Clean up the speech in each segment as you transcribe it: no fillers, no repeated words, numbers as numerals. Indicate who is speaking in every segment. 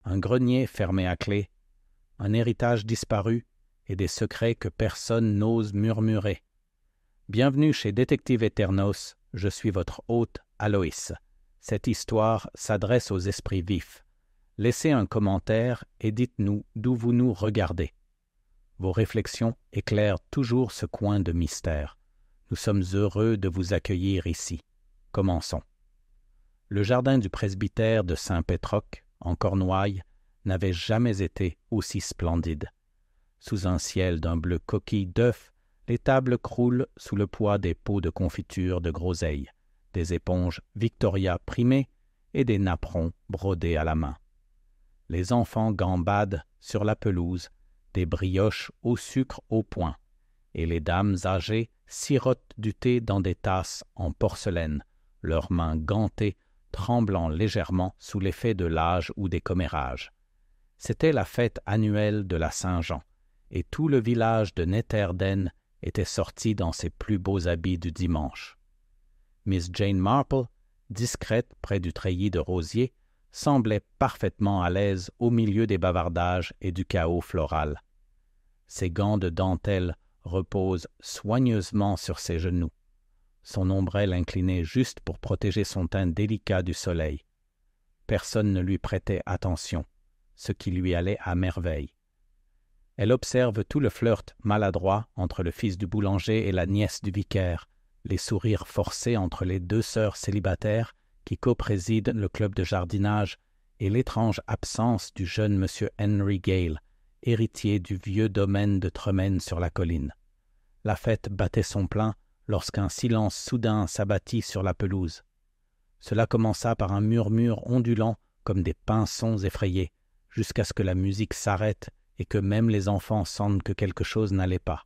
Speaker 1: un grenier fermé à clé, un héritage disparu et des secrets que personne n'ose murmurer. Bienvenue chez Détective Eternos, je suis votre hôte Aloïs. Cette histoire s'adresse aux esprits vifs. Laissez un commentaire et dites-nous d'où vous nous regardez. Vos réflexions éclairent toujours ce coin de mystère. Nous sommes heureux de vous accueillir ici. Commençons. Le jardin du presbytère de Saint-Pétroc, en Cornouailles, n'avait jamais été aussi splendide. Sous un ciel d'un bleu coquille d'œuf, les tables croulent sous le poids des pots de confiture de groseille, des éponges Victoria primées et des napperons brodés à la main. Les enfants gambadent sur la pelouse, des brioches au sucre au poing, et les dames âgées sirotent du thé dans des tasses en porcelaine, leurs mains gantées, tremblant légèrement sous l'effet de l'âge ou des commérages. C'était la fête annuelle de la Saint-Jean, et tout le village de Netherden était sorti dans ses plus beaux habits du dimanche. Miss Jane Marple, discrète près du treillis de rosiers, semblait parfaitement à l'aise au milieu des bavardages et du chaos floral. Ses gants de dentelle reposent soigneusement sur ses genoux. Son ombrelle inclinée juste pour protéger son teint délicat du soleil. Personne ne lui prêtait attention, ce qui lui allait à merveille. Elle observe tout le flirt maladroit entre le fils du boulanger et la nièce du vicaire, les sourires forcés entre les deux sœurs célibataires qui coprésident le club de jardinage et l'étrange absence du jeune monsieur Henry Gale, héritier du vieux domaine de Tremaine sur la colline. La fête battait son plein lorsqu'un silence soudain s'abattit sur la pelouse. Cela commença par un murmure ondulant comme des pinsons effrayés, jusqu'à ce que la musique s'arrête et que même les enfants sentent que quelque chose n'allait pas.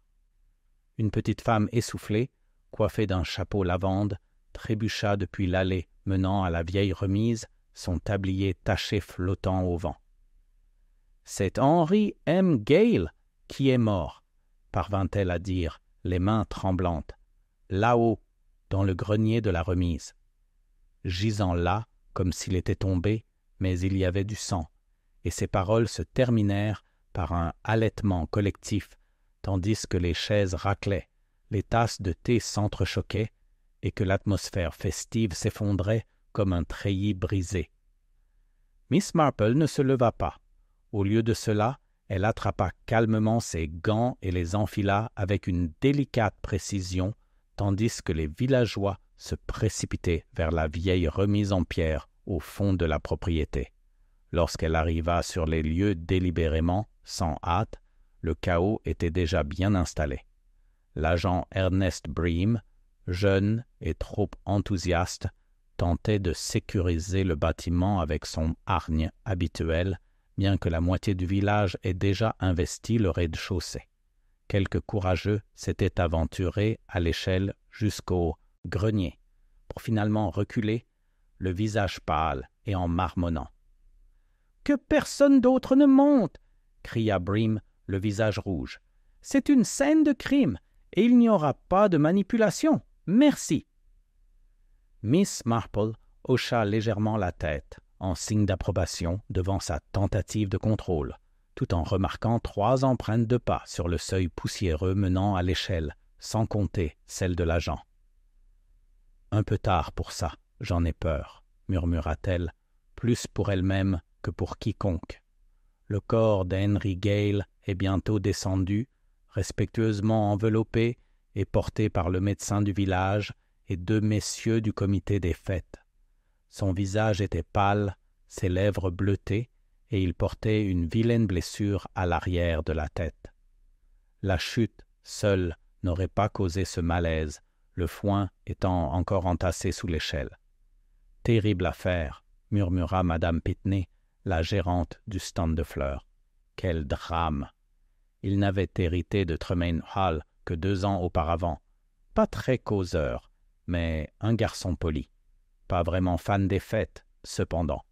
Speaker 1: Une petite femme essoufflée, coiffée d'un chapeau lavande, trébucha depuis l'allée menant à la vieille remise, son tablier taché flottant au vent. « C'est Henry M. Gale qui est mort, » parvint-elle à dire, les mains tremblantes, là-haut, dans le grenier de la remise. Gisant là, comme s'il était tombé, mais il y avait du sang, et ses paroles se terminèrent par un halètement collectif, tandis que les chaises raclaient, les tasses de thé s'entrechoquaient, et que l'atmosphère festive s'effondrait comme un treillis brisé. Miss Marple ne se leva pas. Au lieu de cela, elle attrapa calmement ses gants et les enfila avec une délicate précision, tandis que les villageois se précipitaient vers la vieille remise en pierre au fond de la propriété. Lorsqu'elle arriva sur les lieux délibérément, sans hâte, le chaos était déjà bien installé. L'agent Ernest Bream, jeune et trop enthousiaste, tentait de sécuriser le bâtiment avec son hargne habituel, bien que la moitié du village ait déjà investi le rez-de-chaussée. Quelques courageux s'étaient aventurés à l'échelle jusqu'au grenier, pour finalement reculer, le visage pâle et en marmonnant. « Que personne d'autre ne monte !» cria Bream, le visage rouge. « C'est une scène de crime, et il n'y aura pas de manipulation. Merci !» Miss Marple hocha légèrement la tête, en signe d'approbation devant sa tentative de contrôle, tout en remarquant 3 empreintes de pas sur le seuil poussiéreux menant à l'échelle, sans compter celle de l'agent. « Un peu tard pour ça, j'en ai peur, » murmura-t-elle, plus pour elle-même que pour quiconque. Le corps d'Henry Gale est bientôt descendu, respectueusement enveloppé et porté par le médecin du village et 2 messieurs du comité des fêtes. Son visage était pâle, ses lèvres bleutées, et il portait une vilaine blessure à l'arrière de la tête. La chute, seule, n'aurait pas causé ce malaise, le foin étant encore entassé sous l'échelle. « Terrible affaire », murmura Madame Pitney, la gérante du stand de fleurs. « Quel drame !» Il n'avait hérité de Tremaine Hall que 2 ans auparavant. Pas très causeur, mais un garçon poli. Pas vraiment fan des fêtes, cependant.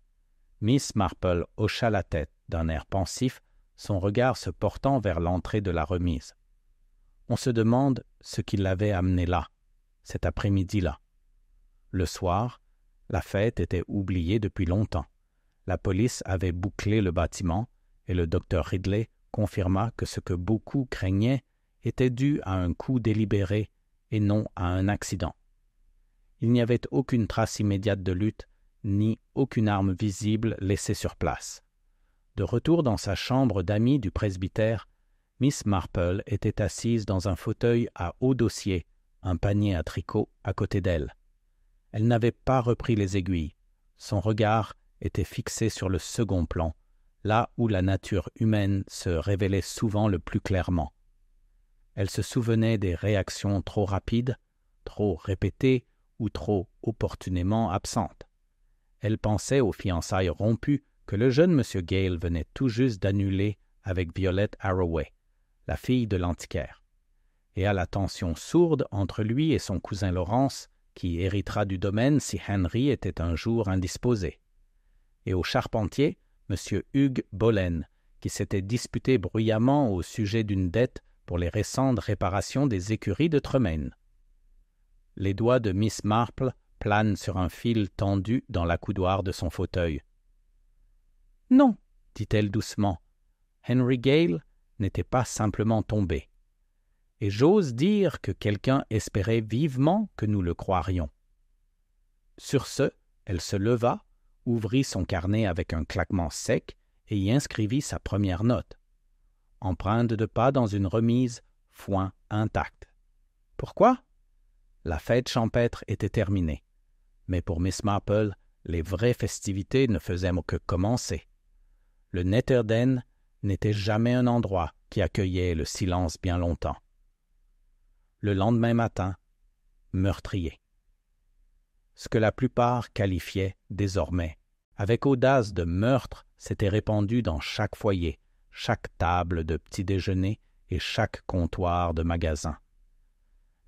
Speaker 1: Miss Marple hocha la tête d'un air pensif, son regard se portant vers l'entrée de la remise. On se demande ce qui l'avait amené là, cet après-midi-là. Le soir, la fête était oubliée depuis longtemps. La police avait bouclé le bâtiment et le docteur Ridley confirma que ce que beaucoup craignaient était dû à un coup délibéré et non à un accident. Il n'y avait aucune trace immédiate de lutte, ni aucune arme visible laissée sur place. De retour dans sa chambre d'amis du presbytère, Miss Marple était assise dans un fauteuil à haut dossier, un panier à tricot à côté d'elle. Elle n'avait pas repris les aiguilles. Son regard était fixé sur le second plan, là où la nature humaine se révélait souvent le plus clairement. Elle se souvenait des réactions trop rapides, trop répétées ou trop opportunément absentes. Elle pensait aux fiançailles rompues que le jeune M. Gale venait tout juste d'annuler avec Violette Arroway, la fille de l'antiquaire, et à la tension sourde entre lui et son cousin Laurence, qui héritera du domaine si Henry était un jour indisposé, et au charpentier, M. Hugues Boleyn, qui s'était disputé bruyamment au sujet d'une dette pour les récentes réparations des écuries de Tremaine. Les doigts de Miss Marple planent sur un fil tendu dans l'accoudoir de son fauteuil. « Non, dit-elle doucement, Henry Gale n'était pas simplement tombé. Et j'ose dire que quelqu'un espérait vivement que nous le croirions. » Sur ce, elle se leva, ouvrit son carnet avec un claquement sec et y inscrivit sa première note. Empreinte de pas dans une remise, foin intact. Pourquoi? La fête champêtre était terminée. Mais pour Miss Marple, les vraies festivités ne faisaient que commencer. Le Netherden n'était jamais un endroit qui accueillait le silence bien longtemps. Le lendemain matin, meurtrier. Ce que la plupart qualifiaient désormais, avec audace de meurtre, s'était répandu dans chaque foyer, chaque table de petit déjeuner et chaque comptoir de magasin.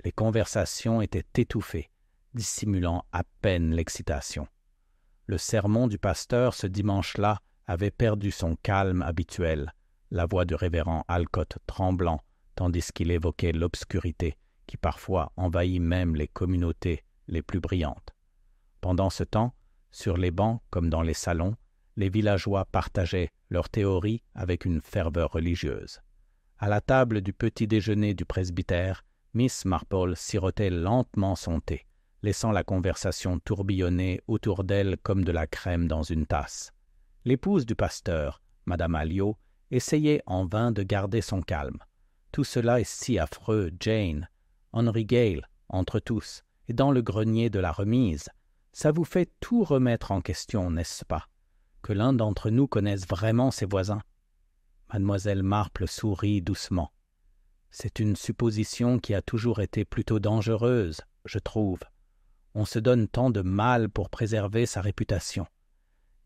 Speaker 1: Les conversations étaient étouffées, dissimulant à peine l'excitation. Le sermon du pasteur ce dimanche-là avait perdu son calme habituel, la voix du révérend Alcott tremblant, tandis qu'il évoquait l'obscurité qui parfois envahit même les communautés les plus brillantes. Pendant ce temps, sur les bancs comme dans les salons, les villageois partageaient leurs théories avec une ferveur religieuse. À la table du petit déjeuner du presbytère, Miss Marple sirotait lentement son thé, laissant la conversation tourbillonner autour d'elle comme de la crème dans une tasse. L'épouse du pasteur, Madame Alliot, essayait en vain de garder son calme. Tout cela est si affreux, Jane. Henry Gale, entre tous, et dans le grenier de la remise. Ça vous fait tout remettre en question, n'est-ce pas? Que l'un d'entre nous connaisse vraiment ses voisins. Mademoiselle Marple sourit doucement. C'est une supposition qui a toujours été plutôt dangereuse, je trouve. On se donne tant de mal pour préserver sa réputation.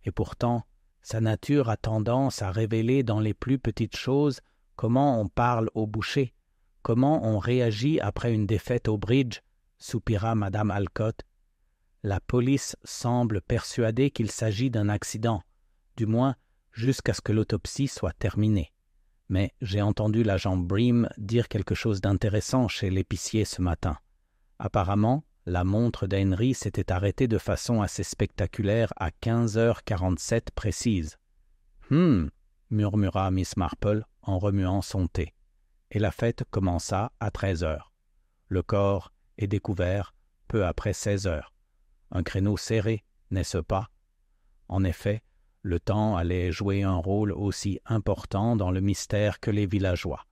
Speaker 1: Et pourtant, sa nature a tendance à révéler dans les plus petites choses comment on parle au boucher, comment on réagit après une défaite au bridge, soupira Madame Alcott. La police semble persuadée qu'il s'agit d'un accident, du moins jusqu'à ce que l'autopsie soit terminée. Mais j'ai entendu l'agent Bream dire quelque chose d'intéressant chez l'épicier ce matin. Apparemment, la montre d'Henry s'était arrêtée de façon assez spectaculaire à 15h47 précise. « murmura Miss Marple en remuant son thé. Et la fête commença à 13h. Le corps est découvert peu après 16h. Un créneau serré, n'est-ce pas? En effet, le temps allait jouer un rôle aussi important dans le mystère que les villageois,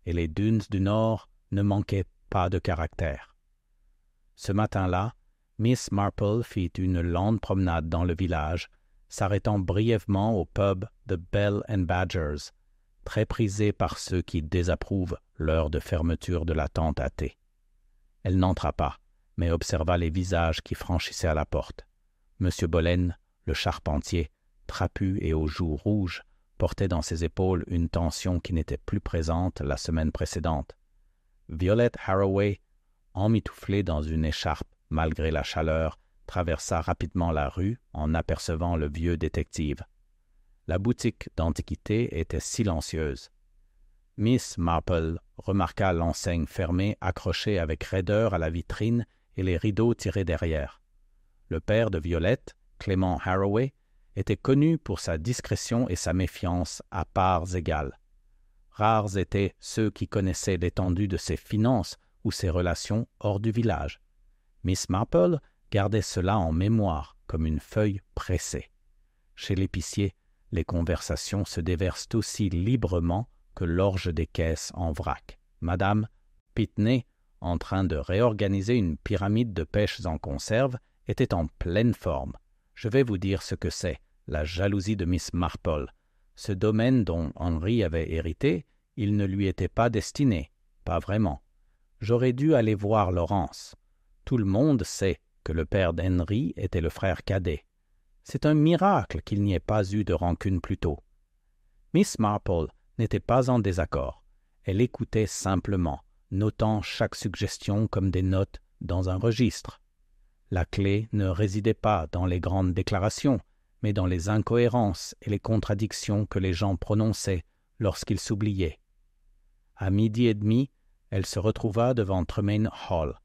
Speaker 1: et les dunes du Nord ne manquaient pas de caractère. Ce matin-là, Miss Marple fit une lente promenade dans le village, s'arrêtant brièvement au pub de Bell and Badgers, très prisé par ceux qui désapprouvent l'heure de fermeture de la tente à thé. Elle n'entra pas, mais observa les visages qui franchissaient à la porte. M. Boleyn, le charpentier, trapu et aux joues rouges, portait dans ses épaules une tension qui n'était plus présente la semaine précédente. Violette Arroway, emmitouflée dans une écharpe malgré la chaleur, traversa rapidement la rue en apercevant le vieux détective. La boutique d'antiquités était silencieuse. Miss Marple remarqua l'enseigne fermée accrochée avec raideur à la vitrine et les rideaux tirés derrière. Le père de Violette, Clément Arroway, était connu pour sa discrétion et sa méfiance à parts égales. Rares étaient ceux qui connaissaient l'étendue de ses finances ou ses relations hors du village. Miss Marple gardait cela en mémoire comme une feuille pressée. Chez l'épicier, les conversations se déversent aussi librement que l'orge des caisses en vrac. Madame Pitney, en train de réorganiser une pyramide de pêches en conserve, était en pleine forme. Je vais vous dire ce que c'est, la jalousie de Miss Marple. Ce domaine dont Henry avait hérité, il ne lui était pas destiné, pas vraiment. J'aurais dû aller voir Laurence. Tout le monde sait que le père d'Henry était le frère cadet. C'est un miracle qu'il n'y ait pas eu de rancune plus tôt. Miss Marple n'était pas en désaccord. Elle écoutait simplement, notant chaque suggestion comme des notes dans un registre. La clé ne résidait pas dans les grandes déclarations, mais dans les incohérences et les contradictions que les gens prononçaient lorsqu'ils s'oubliaient. À 12h30, elle se retrouva devant Tremaine Hall.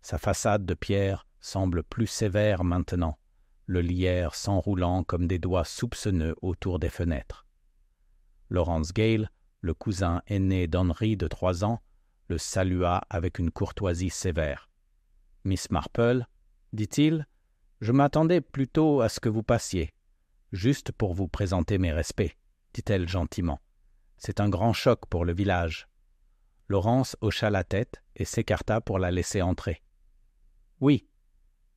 Speaker 1: Sa façade de pierre semble plus sévère maintenant, le lierre s'enroulant comme des doigts soupçonneux autour des fenêtres. Lawrence Gale, le cousin aîné d'Henry de 3 ans, le salua avec une courtoisie sévère. « Miss Marple, dit-il, je m'attendais plutôt à ce que vous passiez. Juste pour vous présenter mes respects, dit-elle gentiment. C'est un grand choc pour le village. » Laurence hocha la tête et s'écarta pour la laisser entrer. « Oui,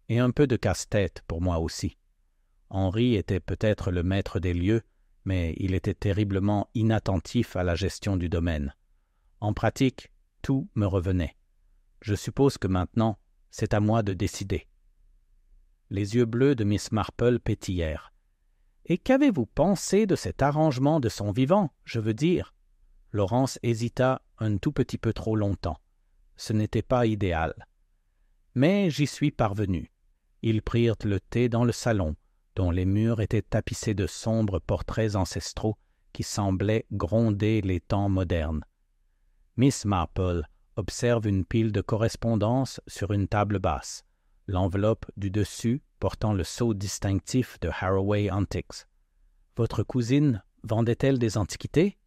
Speaker 1: et un peu de casse-tête pour moi aussi. Henry était peut-être le maître des lieux, mais il était terriblement inattentif à la gestion du domaine. En pratique, tout me revenait. Je suppose que maintenant, c'est à moi de décider. » Les yeux bleus de Miss Marple pétillèrent. « Et qu'avez-vous pensé de cet arrangement de son vivant, je veux dire ?» Laurence hésita un tout petit peu trop longtemps. Ce n'était pas idéal. Mais j'y suis parvenu. Ils prirent le thé dans le salon, dont les murs étaient tapissés de sombres portraits ancestraux qui semblaient gronder les temps modernes. Miss Marple observe une pile de correspondances sur une table basse, l'enveloppe du dessus portant le sceau distinctif de Haraway Antiques. « Votre cousine vendait-elle des antiquités ?»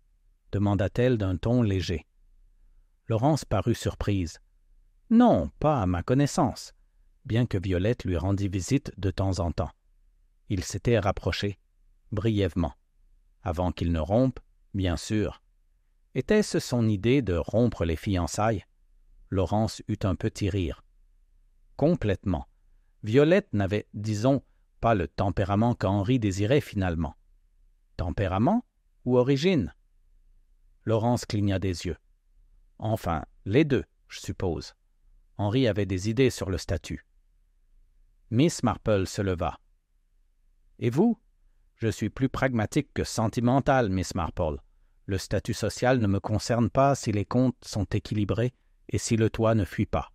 Speaker 1: demanda-t-elle d'un ton léger. Laurence parut surprise. « Non, pas à ma connaissance, bien que Violette lui rendît visite de temps en temps. » Ils s'étaient rapprochés, brièvement. Avant qu'ils ne rompent, bien sûr. Était-ce son idée de rompre les fiançailles? Laurence eut un petit rire. Complètement. Violette n'avait, disons, pas le tempérament qu'Henri désirait finalement. Tempérament ou origine? Laurence cligna des yeux. Enfin, les deux, je suppose. Henri avait des idées sur le statut. Miss Marple se leva. « Et vous? Je suis plus pragmatique que sentimental, Miss Marple. Le statut social ne me concerne pas si les comptes sont équilibrés et si le toit ne fuit pas. »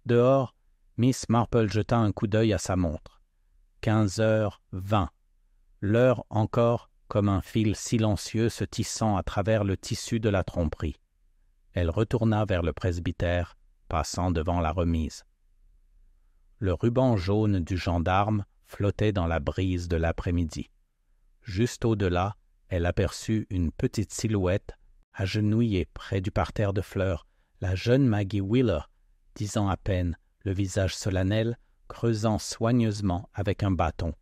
Speaker 1: Dehors, Miss Marple jeta un coup d'œil à sa montre. 15h20. L'heure encore comme un fil silencieux se tissant à travers le tissu de la tromperie. Elle retourna vers le presbytère, passant devant la remise. Le ruban jaune du gendarme flottait dans la brise de l'après-midi. Juste au-delà, elle aperçut une petite silhouette agenouillée près du parterre de fleurs, la jeune Maggie Wheeler, 10 ans à peine, le visage solennel, creusant soigneusement avec un bâton.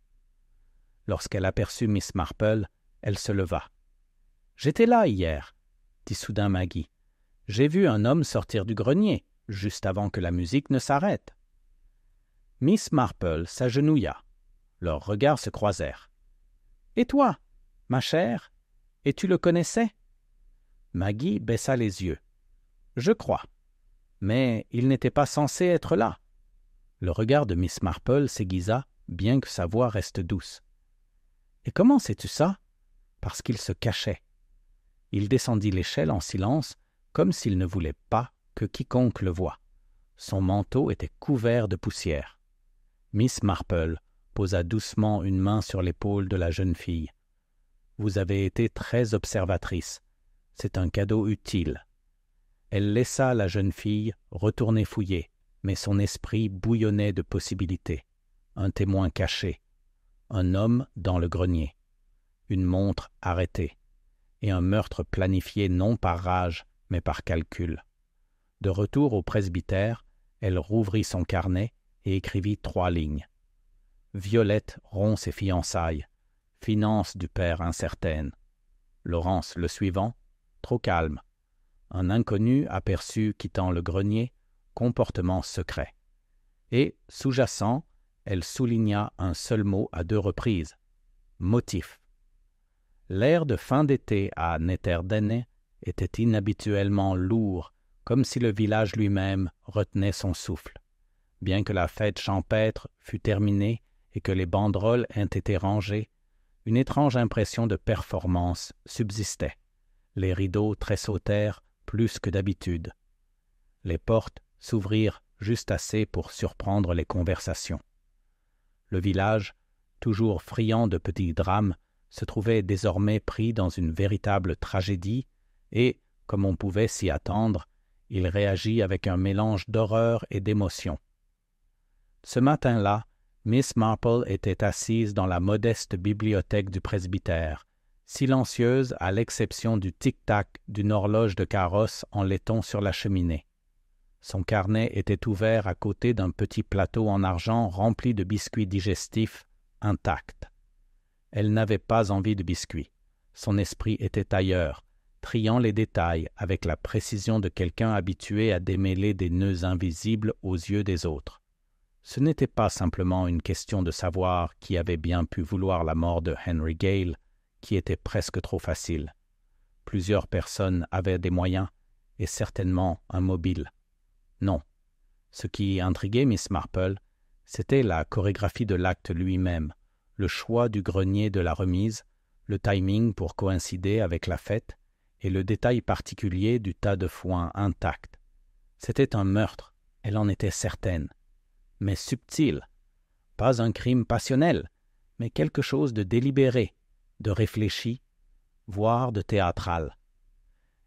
Speaker 1: Lorsqu'elle aperçut Miss Marple, elle se leva. « J'étais là hier, » dit soudain Maggie. « J'ai vu un homme sortir du grenier, juste avant que la musique ne s'arrête. » Miss Marple s'agenouilla. Leurs regards se croisèrent. « Et toi, ma chère, et tu le connaissais ?» Maggie baissa les yeux. « Je crois. Mais il n'était pas censé être là. » Le regard de Miss Marple s'aiguisa, bien que sa voix reste douce. « Et comment sais-tu ça? » Parce qu'il se cachait. Il descendit l'échelle en silence, comme s'il ne voulait pas que quiconque le voie. Son manteau était couvert de poussière. Miss Marple posa doucement une main sur l'épaule de la jeune fille. « Vous avez été très observatrice. C'est un cadeau utile. » Elle laissa la jeune fille retourner fouiller, mais son esprit bouillonnait de possibilités. Un témoin caché, un homme dans le grenier, une montre arrêtée, et un meurtre planifié non par rage, mais par calcul. De retour au presbytère, elle rouvrit son carnet et écrivit 3 lignes. Violette rompt ses fiançailles. Finances du père incertaines. Laurence, le suivant, trop calme. Un inconnu aperçu quittant le grenier, comportement secret. Et, sous-jacent, elle souligna un seul mot à 2 reprises. Motif. L'air de fin d'été à Netterdenne était inhabituellement lourd, comme si le village lui-même retenait son souffle. Bien que la fête champêtre fût terminée et que les banderoles aient été rangées, une étrange impression de performance subsistait. Les rideaux tressautèrent plus que d'habitude. Les portes s'ouvrirent juste assez pour surprendre les conversations. Le village, toujours friand de petits drames, se trouvait désormais pris dans une véritable tragédie et, comme on pouvait s'y attendre, il réagit avec un mélange d'horreur et d'émotion. Ce matin-là, Miss Marple était assise dans la modeste bibliothèque du presbytère, silencieuse à l'exception du tic-tac d'une horloge de carrosse en laiton sur la cheminée. Son carnet était ouvert à côté d'un petit plateau en argent rempli de biscuits digestifs intacts. Elle n'avait pas envie de biscuits. Son esprit était ailleurs, triant les détails avec la précision de quelqu'un habitué à démêler des nœuds invisibles aux yeux des autres. Ce n'était pas simplement une question de savoir qui avait bien pu vouloir la mort de Henry Gale, qui était presque trop facile. Plusieurs personnes avaient des moyens, et certainement un mobile. Non. Ce qui intriguait Miss Marple, c'était la chorégraphie de l'acte lui-même, le choix du grenier de la remise, le timing pour coïncider avec la fête, et le détail particulier du tas de foin intact. C'était un meurtre, elle en était certaine, mais subtil. Pas un crime passionnel, mais quelque chose de délibéré, de réfléchi, voire de théâtral.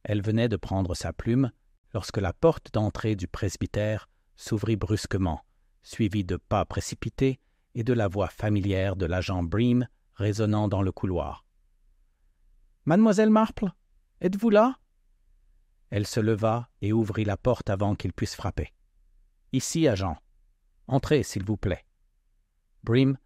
Speaker 1: Elle venait de prendre sa plume lorsque la porte d'entrée du presbytère s'ouvrit brusquement, suivie de pas précipités et de la voix familière de l'agent Bream résonnant dans le couloir. « Mademoiselle Marple, êtes-vous là ?» Elle se leva et ouvrit la porte avant qu'il puisse frapper. « Ici, agent. Entrez, s'il vous plaît. » Bream,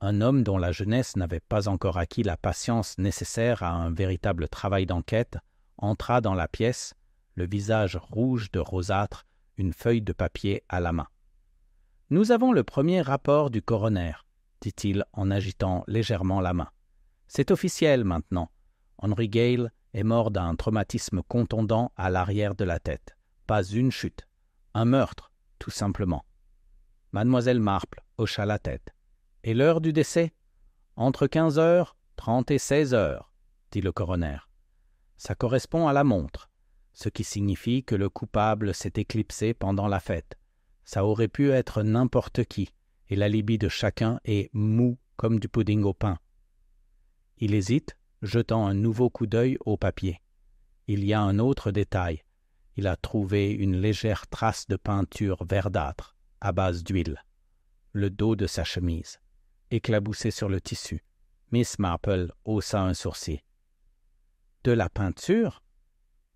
Speaker 1: un homme dont la jeunesse n'avait pas encore acquis la patience nécessaire à un véritable travail d'enquête, entra dans la pièce, le visage rouge de rosâtre, une feuille de papier à la main. « Nous avons le premier rapport du coroner, » dit-il en agitant légèrement la main. « C'est officiel maintenant. Henry Gale est mort d'un traumatisme contondant à l'arrière de la tête. Pas une chute. Un meurtre, tout simplement. » Mademoiselle Marple hocha la tête. « Et l'heure du décès ? » « Entre 15h30 et 16h, dit le coroner. « Ça correspond à la montre, ce qui signifie que le coupable s'est éclipsé pendant la fête. Ça aurait pu être n'importe qui, et l'alibi de chacun est mou comme du pudding au pain. » Il hésite, jetant un nouveau coup d'œil au papier. Il y a un autre détail. Il a trouvé une légère trace de peinture verdâtre, à base d'huile. Le dos de sa chemise, éclaboussé sur le tissu. Miss Marple haussa un sourcil. « De la peinture ?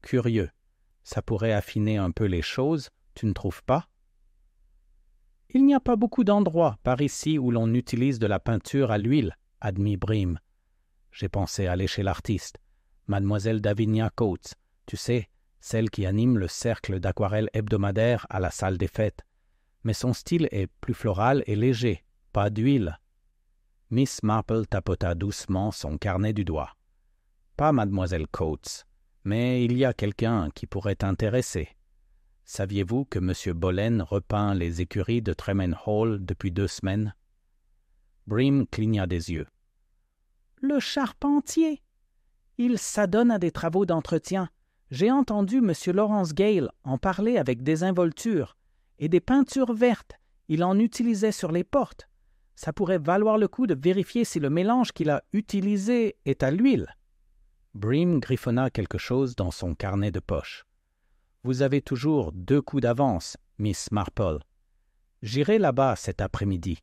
Speaker 1: Curieux. Ça pourrait affiner un peu les choses, tu ne trouves pas ? » « Il n'y a pas beaucoup d'endroits par ici où l'on utilise de la peinture à l'huile, » admit Bream. « J'ai pensé aller chez l'artiste, Mademoiselle Davinia Coates, tu sais, celle qui anime le cercle d'aquarelle hebdomadaire à la salle des fêtes. Mais son style est plus floral et léger, pas d'huile. » Miss Marple tapota doucement son carnet du doigt. « Pas Mademoiselle Coates, mais il y a quelqu'un qui pourrait t'intéresser. Saviez-vous que M. Bolen repeint les écuries de Tremaine Hall depuis 2 semaines? » Bream cligna des yeux. « Le charpentier! Il s'adonne à des travaux d'entretien. J'ai entendu M. Lawrence Gale en parler avec désinvolture. Et des peintures vertes, il en utilisait sur les portes. Ça pourrait valoir le coup de vérifier si le mélange qu'il a utilisé est à l'huile. » Bream griffonna quelque chose dans son carnet de poche. « Vous avez toujours 2 coups d'avance, Miss Marple. J'irai là-bas cet après-midi. »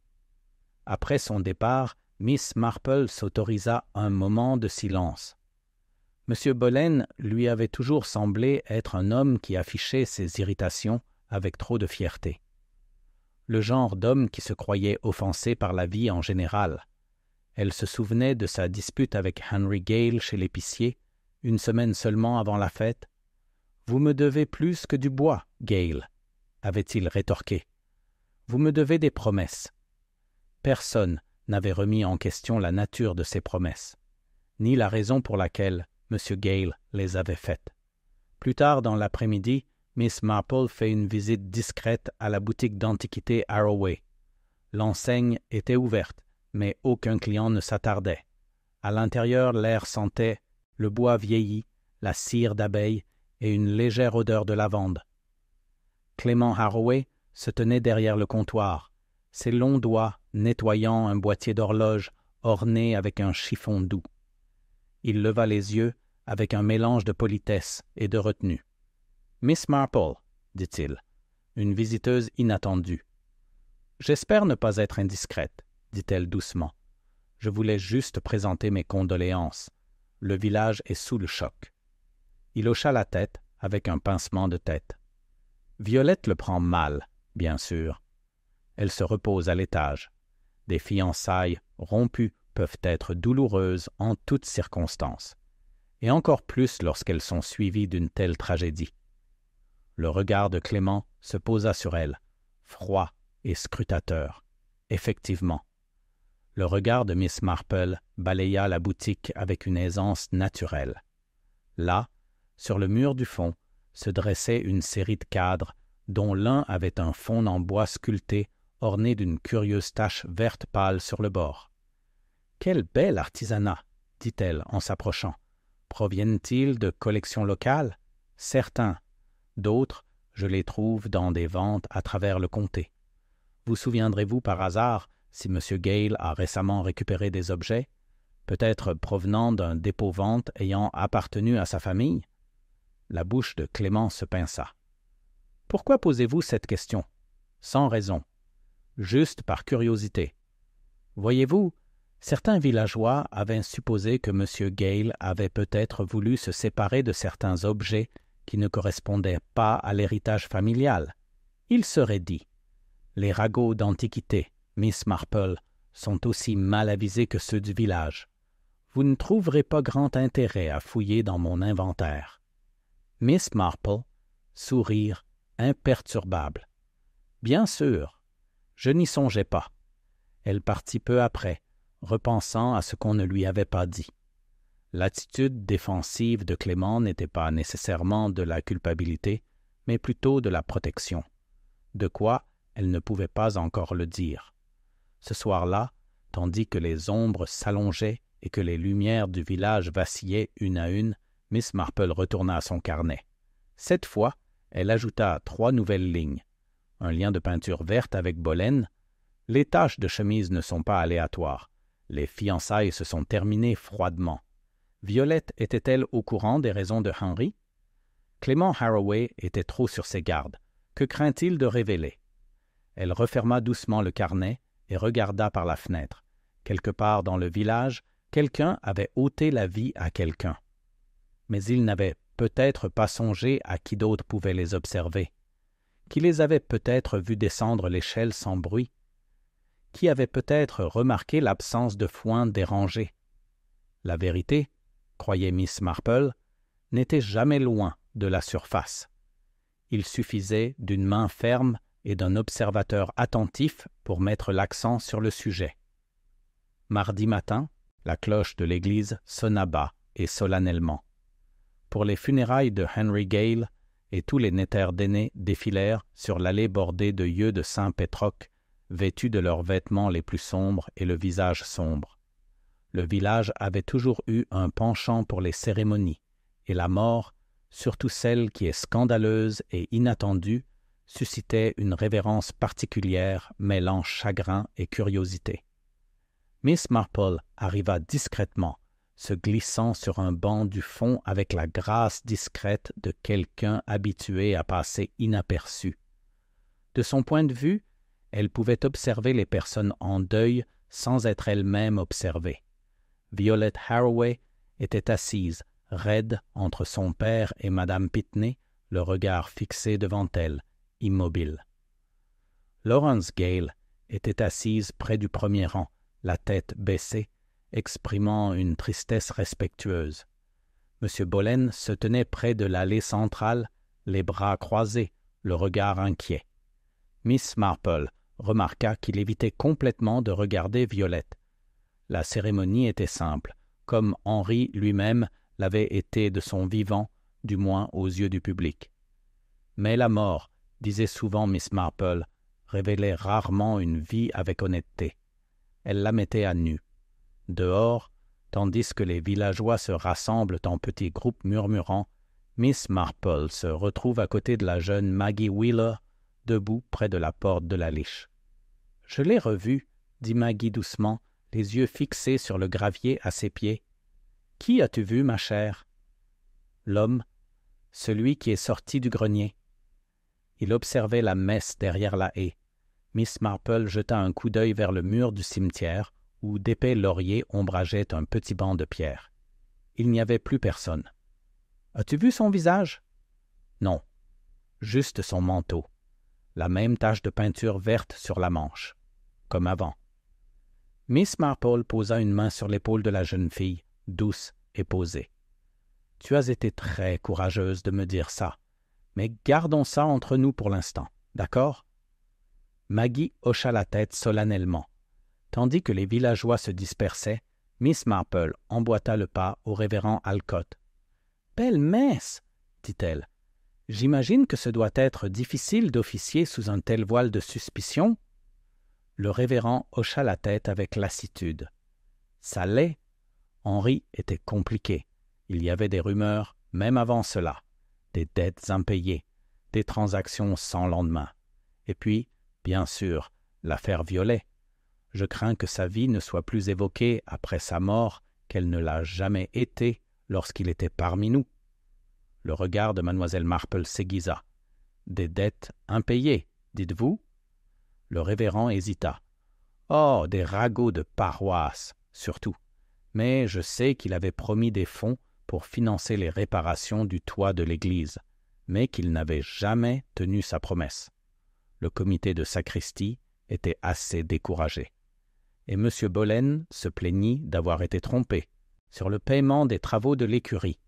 Speaker 1: Après son départ, Miss Marple s'autorisa un moment de silence. M. Boleyn lui avait toujours semblé être un homme qui affichait ses irritations avec trop de fierté. Le genre d'homme qui se croyait offensé par la vie en général. Elle se souvenait de sa dispute avec Henry Gale chez l'épicier, une semaine seulement avant la fête. « Vous me devez plus que du bois, Gale, » avait-il rétorqué. « Vous me devez des promesses. » Personne n'avait remis en question la nature de ces promesses, ni la raison pour laquelle M. Gale les avait faites. Plus tard dans l'après-midi, Miss Marple fait une visite discrète à la boutique d'antiquités Harroway. L'enseigne était ouverte, mais aucun client ne s'attardait. À l'intérieur, l'air sentait le bois vieilli, la cire d'abeille et une légère odeur de lavande. Clément Harroway se tenait derrière le comptoir, ses longs doigts nettoyant un boîtier d'horloge orné avec un chiffon doux. Il leva les yeux avec un mélange de politesse et de retenue. « Miss Marple, » dit-il, une visiteuse inattendue. « J'espère ne pas être indiscrète, » dit-elle doucement. « Je voulais juste présenter mes condoléances. Le village est sous le choc. » Il hocha la tête avec un pincement de tête. Violette le prend mal, bien sûr. Elle se repose à l'étage. Des fiançailles rompues peuvent être douloureuses en toutes circonstances, et encore plus lorsqu'elles sont suivies d'une telle tragédie. Le regard de Clément se posa sur elle, froid et scrutateur. Effectivement. Le regard de Miss Marple balaya la boutique avec une aisance naturelle. Là, sur le mur du fond, se dressait une série de cadres dont l'un avait un fond en bois sculpté orné d'une curieuse tache verte pâle sur le bord. « Quel bel artisanat !» dit-elle en s'approchant. « Proviennent-ils de collections locales? Certains. D'autres, je les trouve dans des ventes à travers le comté. Vous souviendrez-vous par hasard si M. Gale a récemment récupéré des objets, peut-être provenant d'un dépôt-vente ayant appartenu à sa famille? » La bouche de Clément se pinça. « Pourquoi posez-vous cette question? Sans raison. Juste par curiosité. Voyez-vous, certains villageois avaient supposé que M. Gale avait peut-être voulu se séparer de certains objets qui ne correspondaient pas à l'héritage familial. Il serait dit, les ragots d'antiquité, Miss Marple, sont aussi mal avisés que ceux du village. Vous ne trouverez pas grand intérêt à fouiller dans mon inventaire. » Miss Marple, sourire imperturbable. « Bien sûr. Je n'y songeais pas. » Elle partit peu après, repensant à ce qu'on ne lui avait pas dit. L'attitude défensive de Clément n'était pas nécessairement de la culpabilité, mais plutôt de la protection. De quoi elle ne pouvait pas encore le dire. Ce soir-là, tandis que les ombres s'allongeaient et que les lumières du village vacillaient une à une, Miss Marple retourna à son carnet. Cette fois, elle ajouta 3 nouvelles lignes. Un lien de peinture verte avec Boleyn. Les taches de chemise ne sont pas aléatoires. Les fiançailles se sont terminées froidement. Violette était-elle au courant des raisons de Henry? Clément Harroway était trop sur ses gardes. Que craint-il de révéler? Elle referma doucement le carnet et regarda par la fenêtre. Quelque part dans le village, quelqu'un avait ôté la vie à quelqu'un. Mais il n'avait peut-être pas songé à qui d'autre pouvait les observer, qui les avait peut-être vus descendre l'échelle sans bruit, qui avait peut-être remarqué l'absence de foin dérangé. La vérité, croyait Miss Marple, n'était jamais loin de la surface. Il suffisait d'une main ferme et d'un observateur attentif pour mettre l'accent sur le sujet. Mardi matin, la cloche de l'église sonna bas et solennellement. Pour les funérailles de Henry Gale, et tous les notaires d'aînés défilèrent sur l'allée bordée de yeux de saint Pétroc, vêtus de leurs vêtements les plus sombres et le visage sombre. Le village avait toujours eu un penchant pour les cérémonies, et la mort, surtout celle qui est scandaleuse et inattendue, suscitait une révérence particulière mêlant chagrin et curiosité. Miss Marple arriva discrètement, se glissant sur un banc du fond avec la grâce discrète de quelqu'un habitué à passer inaperçu. De son point de vue, elle pouvait observer les personnes en deuil sans être elle-même observée. Violet Harroway était assise, raide, entre son père et Madame Pitney, le regard fixé devant elle, immobile. Laurence Gale était assise près du premier rang, la tête baissée, exprimant une tristesse respectueuse. M. Boleyn se tenait près de l'allée centrale, les bras croisés, le regard inquiet. Miss Marple remarqua qu'il évitait complètement de regarder Violette. La cérémonie était simple, comme Henri lui-même l'avait été de son vivant, du moins aux yeux du public. Mais la mort, disait souvent Miss Marple, révélait rarement une vie avec honnêteté. Elle la mettait à nu. Dehors, tandis que les villageois se rassemblent en petits groupes murmurants, Miss Marple se retrouve à côté de la jeune Maggie Wheeler, debout près de la porte de la Liche. « Je l'ai revue, » dit Maggie doucement, les yeux fixés sur le gravier à ses pieds. « Qui as-tu vu, ma chère? »« L'homme, celui qui est sorti du grenier. » Il observait la messe derrière la haie. Miss Marple jeta un coup d'œil vers le mur du cimetière, où d'épais lauriers ombrageaient un petit banc de pierre. Il n'y avait plus personne. « As-tu vu son visage? »« Non, juste son manteau. La même tache de peinture verte sur la manche, comme avant. » Miss Marple posa une main sur l'épaule de la jeune fille, douce et posée. « Tu as été très courageuse de me dire ça, mais gardons ça entre nous pour l'instant, d'accord? » Maggie hocha la tête solennellement. Tandis que les villageois se dispersaient, Miss Marple emboîta le pas au révérend Alcott. « Belle messe, dit-elle. J'imagine que ce doit être difficile d'officier sous un tel voile de suspicion. » Le révérend hocha la tête avec lassitude. « Ça l'est. Henri était compliqué. Il y avait des rumeurs, même avant cela, des dettes impayées, des transactions sans lendemain. Et puis, bien sûr, l'affaire Violet. Je crains que sa vie ne soit plus évoquée après sa mort qu'elle ne l'a jamais été lorsqu'il était parmi nous. » Le regard de Mademoiselle Marple s'aiguisa. « Des dettes impayées, dites-vous? » Le révérend hésita. « Oh, des ragots de paroisse, surtout. Mais je sais qu'il avait promis des fonds pour financer les réparations du toit de l'église, mais qu'il n'avait jamais tenu sa promesse. Le comité de sacristie était assez découragé. Et M. Boleyn se plaignit d'avoir été trompé sur le paiement des travaux de l'écurie.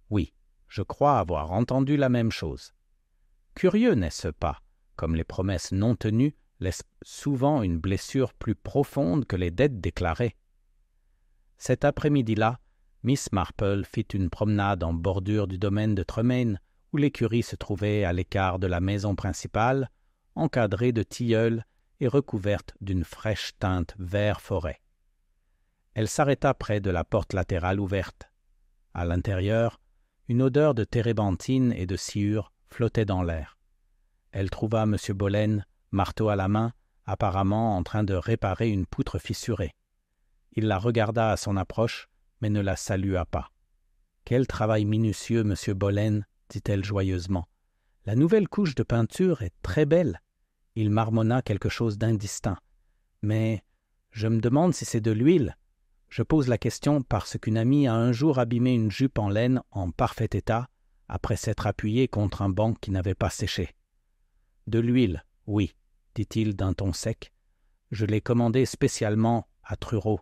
Speaker 1: Oui, je crois avoir entendu la même chose. Curieux, n'est-ce pas, comme les promesses non tenues laissent souvent une blessure plus profonde que les dettes déclarées. Cet après-midi-là, Miss Marple fit une promenade en bordure du domaine de Tremaine, où l'écurie se trouvait à l'écart de la maison principale, encadrée de tilleuls et recouverte d'une fraîche teinte vert forêt. Elle s'arrêta près de la porte latérale ouverte. À l'intérieur, une odeur de térébenthine et de sciure flottait dans l'air. Elle trouva M. Boleyn, marteau à la main, apparemment en train de réparer une poutre fissurée. Il la regarda à son approche, mais ne la salua pas. « Quel travail minutieux, M. Boleyn, » dit-elle joyeusement. « La nouvelle couche de peinture est très belle. » Il marmonna quelque chose d'indistinct. « Mais je me demande si c'est de l'huile. Je pose la question parce qu'une amie a un jour abîmé une jupe en laine en parfait état, après s'être appuyée contre un banc qui n'avait pas séché. »« De l'huile, oui, » dit-il d'un ton sec. « Je l'ai commandée spécialement à Truro.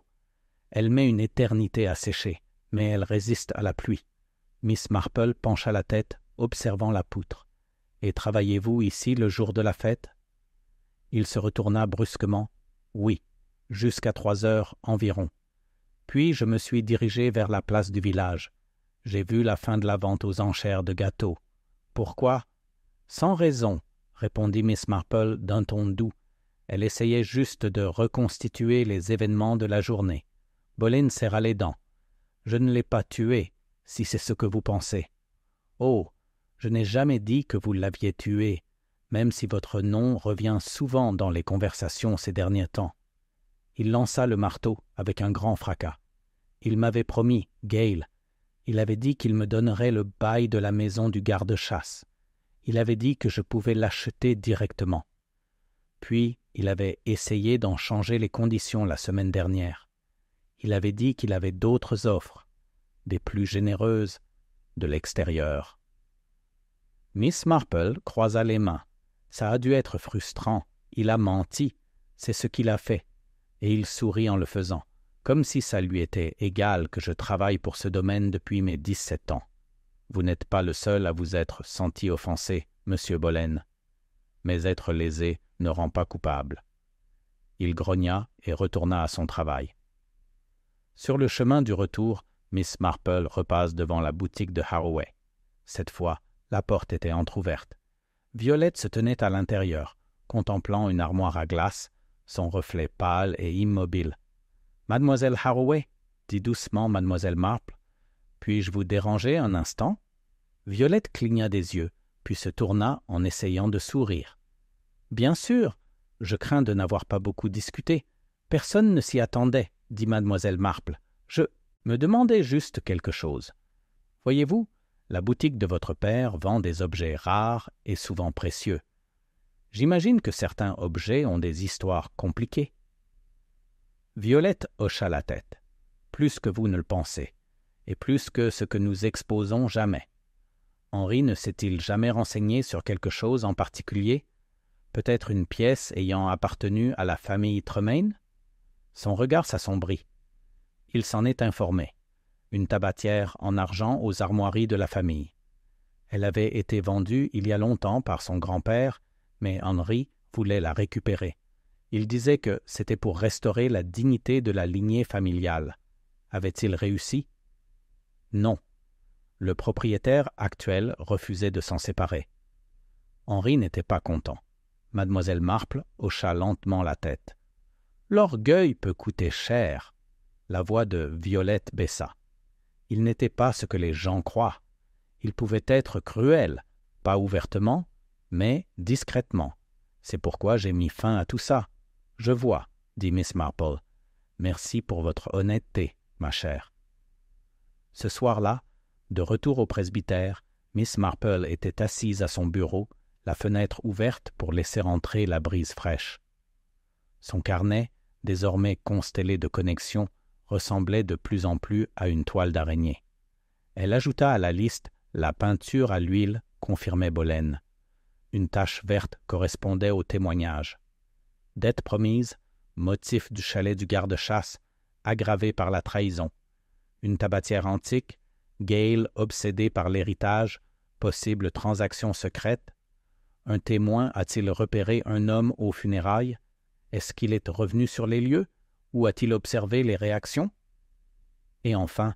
Speaker 1: Elle met une éternité à sécher, mais elle résiste à la pluie. » Miss Marple pencha la tête, observant la poutre. « Et travaillez-vous ici le jour de la fête ?» Il se retourna brusquement. « Oui, jusqu'à 3 heures environ. Puis je me suis dirigé vers la place du village. J'ai vu la fin de la vente aux enchères de gâteaux. Pourquoi ? » « Sans raison, » répondit Miss Marple d'un ton doux. Elle essayait juste de reconstituer les événements de la journée. Boleyn serra les dents. « Je ne l'ai pas tué, si c'est ce que vous pensez. »« Oh, je n'ai jamais dit que vous l'aviez tué, même si votre nom revient souvent dans les conversations ces derniers temps. » Il lança le marteau avec un grand fracas. « Il m'avait promis, Gale. Il avait dit qu'il me donnerait le bail de la maison du garde-chasse. Il avait dit que je pouvais l'acheter directement. Puis, Il avait essayé d'en changer les conditions la semaine dernière. Il avait dit qu'il avait d'autres offres, des plus généreuses, de l'extérieur. Miss Marple croisa les mains. Ça a dû être frustrant. Il a menti. C'est ce qu'il a fait. Et il sourit en le faisant, comme si ça lui était égal que je travaille pour ce domaine depuis mes 17 ans. Vous n'êtes pas le seul à vous être senti offensé, Monsieur Bolen. Mais être lésé ne rend pas coupable. Il grogna et retourna à son travail. Sur le chemin du retour, Miss Marple repasse devant la boutique de Haraway. Cette fois, la porte était entr'ouverte. Violette se tenait à l'intérieur, contemplant une armoire à glace, son reflet pâle et immobile. « Mademoiselle Haraway, dit doucement Mademoiselle Marple, puis-je vous déranger un instant ?» Violette cligna des yeux, puis se tourna en essayant de sourire. « Bien sûr, je crains de n'avoir pas beaucoup discuté. Personne ne s'y attendait, dit Mademoiselle Marple. Je me demandais juste quelque chose. Voyez-vous, la boutique de votre père vend des objets rares et souvent précieux. J'imagine que certains objets ont des histoires compliquées. » Violette hocha la tête. « Plus que vous ne le pensez, et plus que ce que nous exposons jamais. Henri ne s'est-il jamais renseigné sur quelque chose en particulier? Peut-être une pièce ayant appartenu à la famille Tremaine? » Son regard s'assombrit. Il s'en est informé. Une tabatière en argent aux armoiries de la famille. Elle avait été vendue il y a longtemps par son grand-père, mais Henri voulait la récupérer. Il disait que c'était pour restaurer la dignité de la lignée familiale. Avait-il réussi? Non. Le propriétaire actuel refusait de s'en séparer. Henri n'était pas content. Mademoiselle Marple hocha lentement la tête. « L'orgueil peut coûter cher. » La voix de Violette baissa. Il n'était pas ce que les gens croient. Il pouvait être cruel, pas ouvertement, mais discrètement. C'est pourquoi j'ai mis fin à tout ça. Je vois, dit Miss Marple. Merci pour votre honnêteté, ma chère. Ce soir-là, de retour au presbytère, Miss Marple était assise à son bureau, la fenêtre ouverte pour laisser entrer la brise fraîche. Son carnet, désormais constellé de connexions, ressemblait de plus en plus à une toile d'araignée. Elle ajouta à la liste la peinture à l'huile confirmait Bolen. Une tache verte correspondait au témoignage. Dette promise, motif du chalet du garde-chasse, aggravé par la trahison. Une tabatière antique, Gale obsédé par l'héritage, possible transaction secrète. Un témoin a-t-il repéré un homme aux funérailles? Est-ce qu'il est revenu sur les lieux? Ou a-t-il observé les réactions? Et enfin,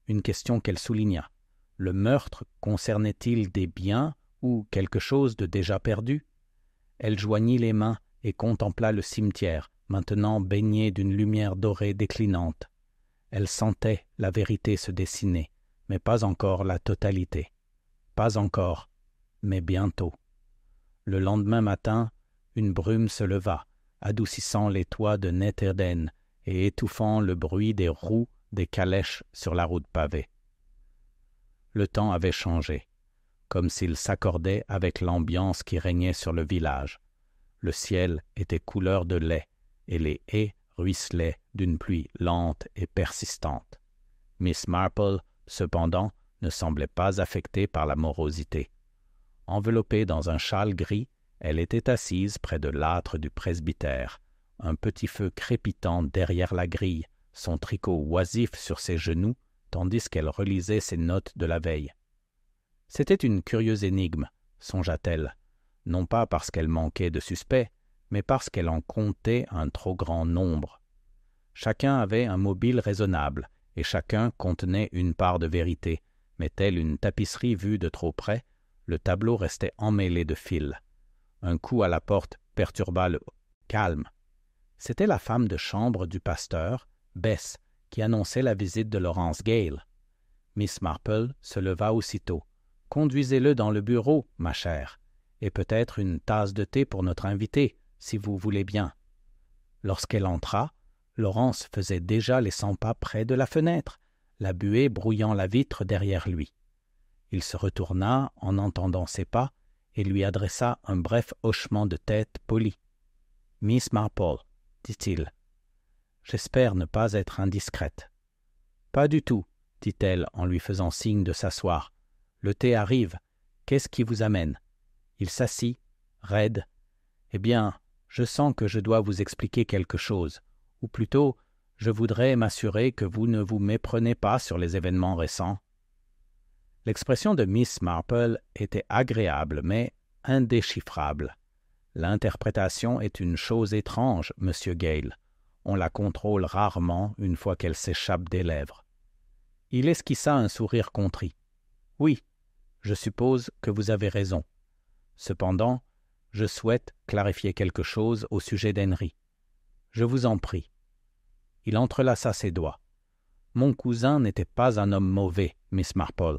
Speaker 1: une question qu'elle souligna. Le meurtre concernait-il des biens ou quelque chose de déjà perdu? Elle joignit les mains et contempla le cimetière, maintenant baigné d'une lumière dorée déclinante. Elle sentait la vérité se dessiner, mais pas encore la totalité. Pas encore, mais bientôt. Le lendemain matin, une brume se leva, adoucissant les toits de Netherden et étouffant le bruit des roues des calèches sur la route pavée. Le temps avait changé, comme s'il s'accordait avec l'ambiance qui régnait sur le village. Le ciel était couleur de lait et les haies ruisselaient d'une pluie lente et persistante. Miss Marple, cependant, ne semblait pas affectée par la morosité. Enveloppée dans un châle gris, elle était assise près de l'âtre du presbytère, un petit feu crépitant derrière la grille, son tricot oisif sur ses genoux, tandis qu'elle relisait ses notes de la veille. C'était une curieuse énigme, songea-t-elle, non pas parce qu'elle manquait de suspects, mais parce qu'elle en comptait un trop grand nombre. Chacun avait un mobile raisonnable, et chacun contenait une part de vérité, mais telle une tapisserie vue de trop près, le tableau restait emmêlé de fils. Un coup à la porte perturba le calme. C'était la femme de chambre du pasteur, Bess, qui annonçait la visite de Laurence Gale. Miss Marple se leva aussitôt. « Conduisez-le dans le bureau, ma chère, et peut-être une tasse de thé pour notre invité, si vous voulez bien. » Lorsqu'elle entra, Laurence faisait déjà les 100 pas près de la fenêtre, la buée brouillant la vitre derrière lui. Il se retourna en entendant ses pas et lui adressa un bref hochement de tête poli. Miss Marple, dit-il. J'espère ne pas être indiscrète. Pas du tout, dit-elle en lui faisant signe de s'asseoir. Le thé arrive. Qu'est-ce qui vous amène? Il s'assit, raide. Eh bien, je sens que je dois vous expliquer quelque chose, ou plutôt, je voudrais m'assurer que vous ne vous méprenez pas sur les événements récents. L'expression de Miss Marple était agréable, mais indéchiffrable. L'interprétation est une chose étrange, Monsieur Gale. On la contrôle rarement une fois qu'elle s'échappe des lèvres. Il esquissa un sourire contrit. « Oui, je suppose que vous avez raison. Cependant, je souhaite clarifier quelque chose au sujet d'Henry. Je vous en prie. » Il entrelaça ses doigts. « Mon cousin n'était pas un homme mauvais, Miss Marple.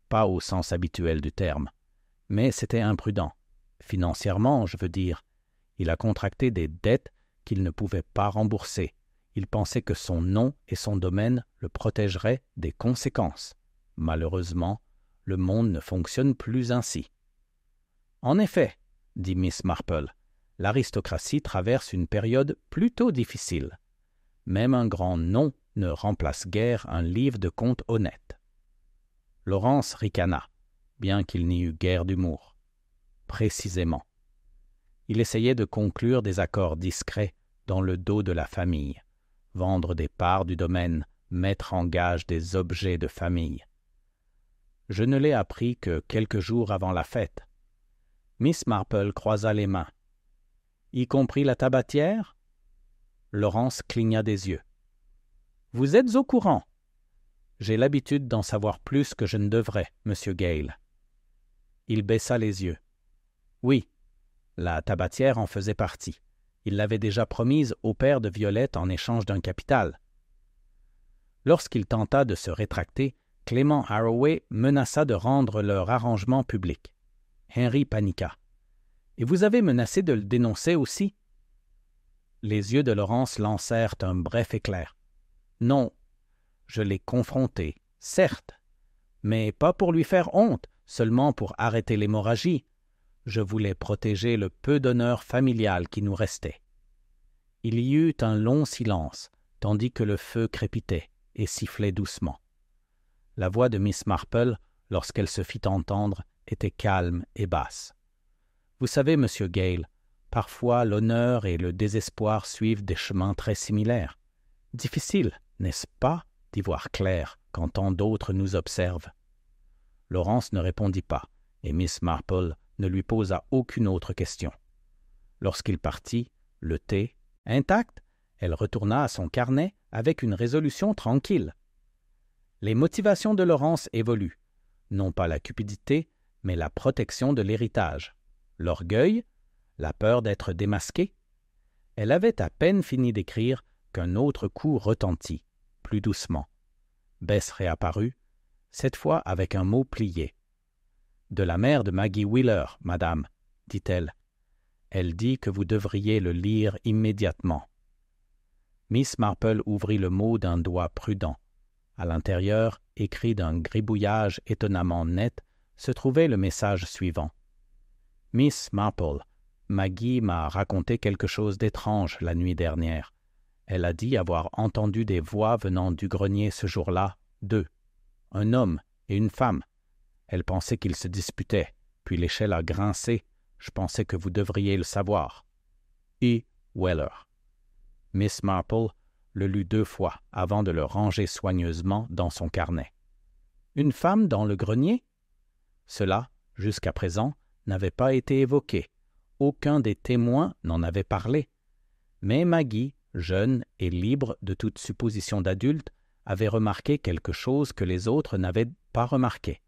Speaker 1: Pas au sens habituel du terme. Mais c'était imprudent. Financièrement, je veux dire. Il a contracté des dettes qu'il ne pouvait pas rembourser. Il pensait que son nom et son domaine le protégeraient des conséquences. Malheureusement, le monde ne fonctionne plus ainsi. « En effet, dit Miss Marple, l'aristocratie traverse une période plutôt difficile. Même un grand nom ne remplace guère un livre de comptes honnête. » Laurence ricana, bien qu'il n'y eût guère d'humour. Précisément. Il essayait de conclure des accords discrets dans le dos de la famille, vendre des parts du domaine, mettre en gage des objets de famille. Je ne l'ai appris que quelques jours avant la fête. Miss Marple croisa les mains. « Y compris la tabatière ?» Laurence cligna des yeux. « Vous êtes au courant. J'ai l'habitude d'en savoir plus que je ne devrais, Monsieur Gale. » Il baissa les yeux. « Oui, la tabatière en faisait partie. Il l'avait déjà promise au père de Violette en échange d'un capital. » Lorsqu'il tenta de se rétracter, Clément Haraway menaça de rendre leur arrangement public. Henry paniqua. « Et vous avez menacé de le dénoncer aussi? » Les yeux de Laurence lancèrent un bref éclair. « Non, je l'ai confronté, certes, mais pas pour lui faire honte, seulement pour arrêter l'hémorragie. Je voulais protéger le peu d'honneur familial qui nous restait. » Il y eut un long silence, tandis que le feu crépitait et sifflait doucement. La voix de Miss Marple, lorsqu'elle se fit entendre, était calme et basse. « Vous savez, Monsieur Gale, parfois l'honneur et le désespoir suivent des chemins très similaires. Difficile, n'est-ce pas, d'y voir clair quand tant d'autres nous observent. » Laurence ne répondit pas, et Miss Marple ne lui posa aucune autre question. Lorsqu'il partit, le thé, intact, elle retourna à son carnet avec une résolution tranquille. Les motivations de Laurence évoluent, non pas la cupidité, mais la protection de l'héritage. L'orgueil, la peur d'être démasquée. Elle avait à peine fini d'écrire qu'un autre coup retentit, plus doucement. Bess réapparut, cette fois avec un mot plié. « De la mère de Maggie Wheeler, madame, dit-elle. Elle dit que vous devriez le lire immédiatement. » Miss Marple ouvrit le mot d'un doigt prudent. À l'intérieur, écrit d'un gribouillage étonnamment net, se trouvait le message suivant. « Miss Marple, Maggie m'a raconté quelque chose d'étrange la nuit dernière. Elle a dit avoir entendu des voix venant du grenier ce jour-là, deux, un homme et une femme. Elle pensait qu'ils se disputaient, puis l'échelle a grincé. Je pensais que vous devriez le savoir. E. Weller. » Miss Marple le lut 2 fois avant de le ranger soigneusement dans son carnet. Une femme dans le grenier? Cela, jusqu'à présent, n'avait pas été évoqué. Aucun des témoins n'en avait parlé. Mais Maggie, jeune et libre de toute supposition d'adulte, avait remarqué quelque chose que les autres n'avaient pas remarqué.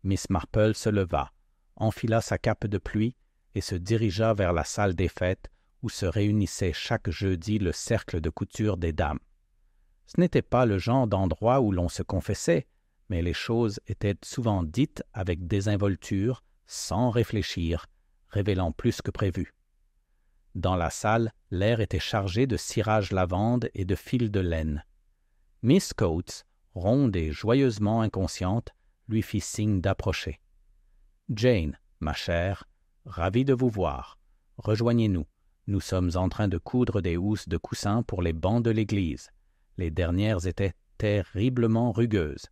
Speaker 1: Miss Marple se leva, enfila sa cape de pluie et se dirigea vers la salle des fêtes où se réunissait chaque jeudi le cercle de couture des dames. Ce n'était pas le genre d'endroit où l'on se confessait, mais les choses étaient souvent dites avec désinvolture, sans réfléchir, révélant plus que prévu. Dans la salle, l'air était chargé de cirage lavande et de fils de laine. Miss Coates, ronde et joyeusement inconsciente, lui fit signe d'approcher. « Jane, ma chère, ravie de vous voir. Rejoignez-nous. Nous sommes en train de coudre des housses de coussin pour les bancs de l'église. Les dernières étaient terriblement rugueuses.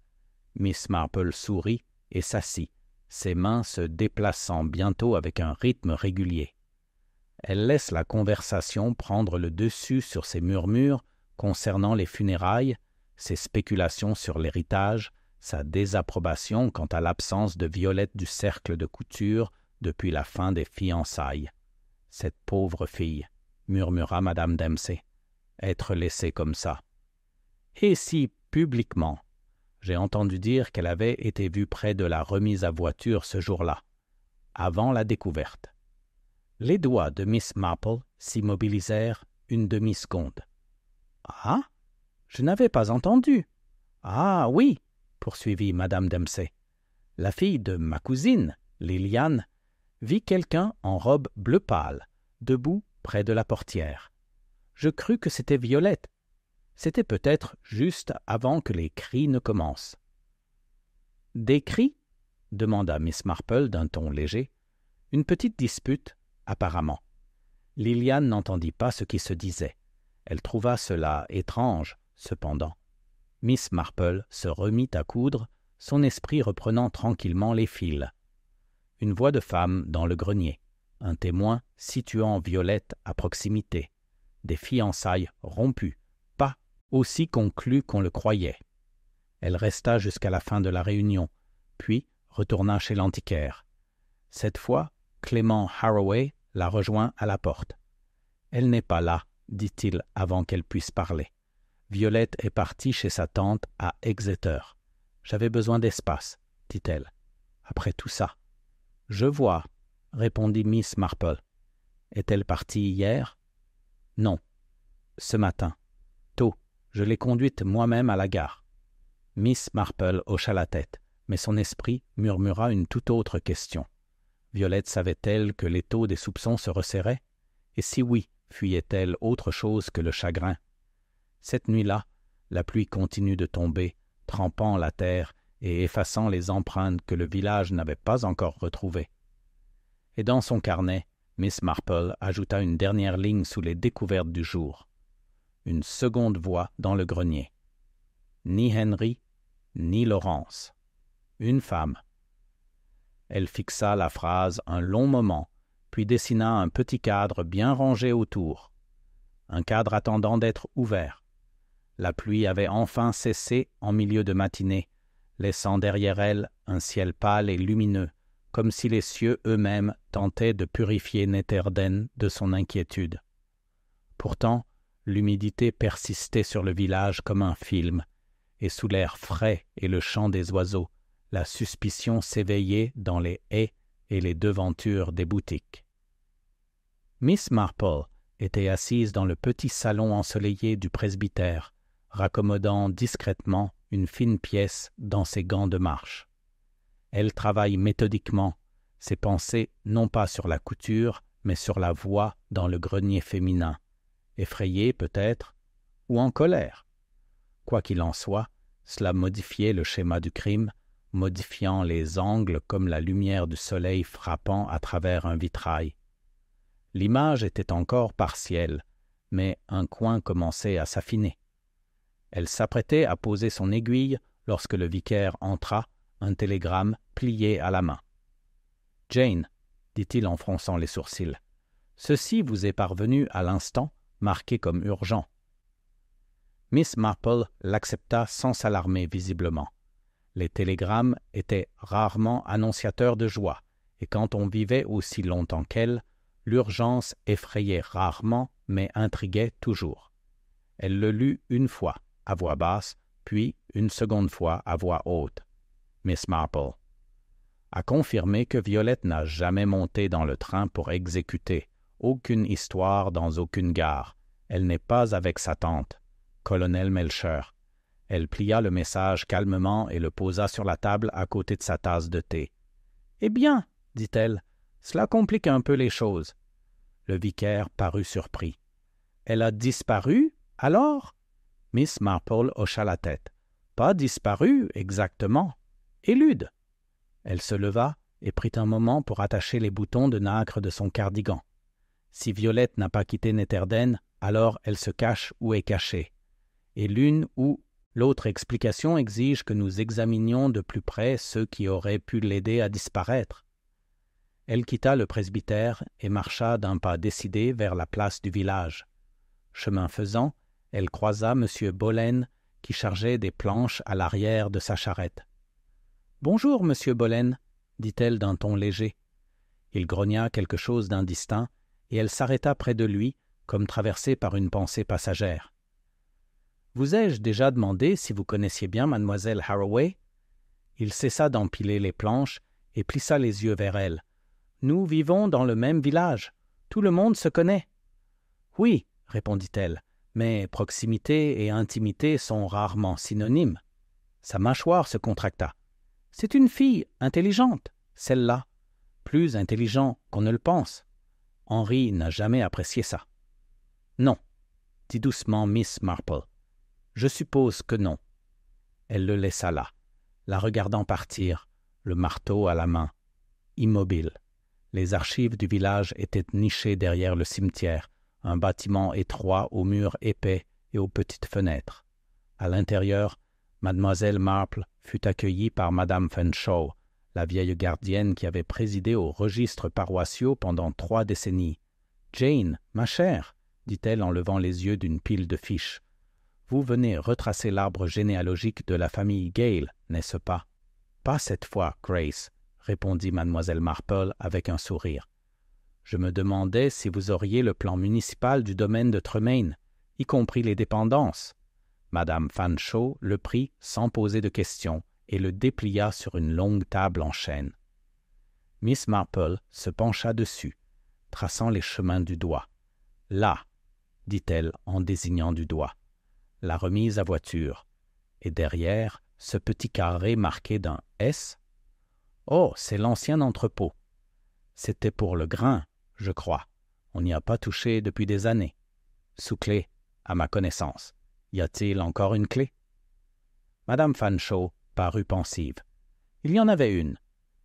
Speaker 1: Miss Marple sourit et s'assit, ses mains se déplaçant bientôt avec un rythme régulier. Elle laisse la conversation prendre le dessus sur ses murmures concernant les funérailles, ses spéculations sur l'héritage, sa désapprobation quant à l'absence de Violette du cercle de couture depuis la fin des fiançailles. « Cette pauvre fille, » murmura Madame Dempsey, « être laissée comme ça. » Et si, publiquement, j'ai entendu dire qu'elle avait été vue près de la remise à voiture ce jour-là, avant la découverte. Les doigts de Miss Marple s'immobilisèrent une demi-seconde. « Ah, je n'avais pas entendu. »« Ah oui, » poursuivit Madame Dempsey. « La fille de ma cousine, Liliane, vit quelqu'un en robe bleu pâle, debout près de la portière. Je crus que c'était Violette. C'était peut-être juste avant que les cris ne commencent. »« Des cris ?» demanda Miss Marple d'un ton léger. « Une petite dispute, apparemment. » Liliane n'entendit pas ce qui se disait. Elle trouva cela étrange, cependant. Miss Marple se remit à coudre, son esprit reprenant tranquillement les fils. Une voix de femme dans le grenier, un témoin situant Violette à proximité, des fiançailles rompues, pas aussi conclues qu'on le croyait. Elle resta jusqu'à la fin de la réunion, puis retourna chez l'antiquaire. Cette fois, Clément Haraway la rejoint à la porte. « Elle n'est pas là, » dit-il avant qu'elle puisse parler. « Violette est partie chez sa tante à Exeter. J'avais besoin d'espace, dit-elle. Après tout ça. »« Je vois, » répondit Miss Marple. « Est-elle partie hier? »« Non. Ce matin. Tôt. Je l'ai conduite moi-même à la gare. » Miss Marple hocha la tête, mais son esprit murmura une toute autre question. Violette savait-elle que l'étau des soupçons se resserrait? Et si oui, fuyait-elle autre chose que le chagrin? Cette nuit-là, la pluie continue de tomber, trempant la terre et effaçant les empreintes que le village n'avait pas encore retrouvées. Et dans son carnet, Miss Marple ajouta une dernière ligne sous les découvertes du jour. Une seconde voix dans le grenier. Ni Henry, ni Laurence. Une femme. Elle fixa la phrase un long moment, puis dessina un petit cadre bien rangé autour. Un cadre attendant d'être ouvert. La pluie avait enfin cessé en milieu de matinée, laissant derrière elle un ciel pâle et lumineux, comme si les cieux eux-mêmes tentaient de purifier Netherden de son inquiétude. Pourtant, l'humidité persistait sur le village comme un film, et sous l'air frais et le chant des oiseaux, la suspicion s'éveillait dans les haies et les devantures des boutiques. Miss Marple était assise dans le petit salon ensoleillé du presbytère, raccommodant discrètement une fine pièce dans ses gants de marche. Elle travaille méthodiquement, ses pensées non pas sur la couture, mais sur la voix dans le grenier féminin, effrayée peut-être, ou en colère. Quoi qu'il en soit, cela modifiait le schéma du crime, modifiant les angles comme la lumière du soleil frappant à travers un vitrail. L'image était encore partielle, mais un coin commençait à s'affiner. Elle s'apprêtait à poser son aiguille lorsque le vicaire entra, un télégramme plié à la main. « Jane, » dit-il en fronçant les sourcils, « ceci vous est parvenu à l'instant, marqué comme urgent. » Miss Marple l'accepta sans s'alarmer visiblement. Les télégrammes étaient rarement annonciateurs de joie, et quand on vivait aussi longtemps qu'elle, l'urgence effrayait rarement, mais intriguait toujours. Elle le lut une fois, à voix basse, puis une seconde fois à voix haute. Miss Marple a confirmé que Violette n'a jamais monté dans le train pour exécuter, aucune histoire dans aucune gare. Elle n'est pas avec sa tante, Colonel Melcher. Elle plia le message calmement et le posa sur la table à côté de sa tasse de thé. « Eh bien, dit-elle, cela complique un peu les choses. » Le vicaire parut surpris. « Elle a disparu, alors ?» Miss Marple hocha la tête. « Pas disparu, exactement. Élude. » Elle se leva et prit un moment pour attacher les boutons de nacre de son cardigan. Si Violette n'a pas quitté Netherden, alors elle se cache ou est cachée. Et l'une ou l'autre explication exige que nous examinions de plus près ceux qui auraient pu l'aider à disparaître. Elle quitta le presbytère et marcha d'un pas décidé vers la place du village. Chemin faisant, elle croisa M. Bolen qui chargeait des planches à l'arrière de sa charrette. « Bonjour, Monsieur Bolen, » dit-elle d'un ton léger. Il grogna quelque chose d'indistinct et elle s'arrêta près de lui, comme traversée par une pensée passagère. « Vous ai-je déjà demandé si vous connaissiez bien mademoiselle Haraway ?» Il cessa d'empiler les planches et plissa les yeux vers elle. « Nous vivons dans le même village. Tout le monde se connaît. »« Oui, » répondit-elle, « mais proximité et intimité sont rarement synonymes. » Sa mâchoire se contracta. « C'est une fille intelligente, celle-là. Plus intelligent qu'on ne le pense. Henry n'a jamais apprécié ça. »« Non, » dit doucement Miss Marple. « Je suppose que non. » Elle le laissa là, la regardant partir, le marteau à la main, immobile. Les archives du village étaient nichées derrière le cimetière, un bâtiment étroit aux murs épais et aux petites fenêtres. À l'intérieur, mademoiselle Marple fut accueillie par madame Fanshawe, la vieille gardienne qui avait présidé aux registres paroissiaux pendant 3 décennies. « Jane, ma chère, » dit-elle en levant les yeux d'une pile de fiches. « Vous venez retracer l'arbre généalogique de la famille Gale, n'est-ce pas? »« Pas cette fois, Grace, » répondit mademoiselle Marple avec un sourire. « Je me demandais si vous auriez le plan municipal du domaine de Tremaine, y compris les dépendances. » Madame Fanshawe le prit sans poser de questions et le déplia sur une longue table en chêne. Miss Marple se pencha dessus, traçant les chemins du doigt. « Là, » dit-elle en désignant du doigt, « la remise à voiture. Et derrière, ce petit carré marqué d'un S. Oh, c'est l'ancien entrepôt. C'était pour le grain, je crois. On n'y a pas touché depuis des années. Sous clé, à ma connaissance. Y a-t-il encore une clé? » Madame Fanshawe parut pensive. Il y en avait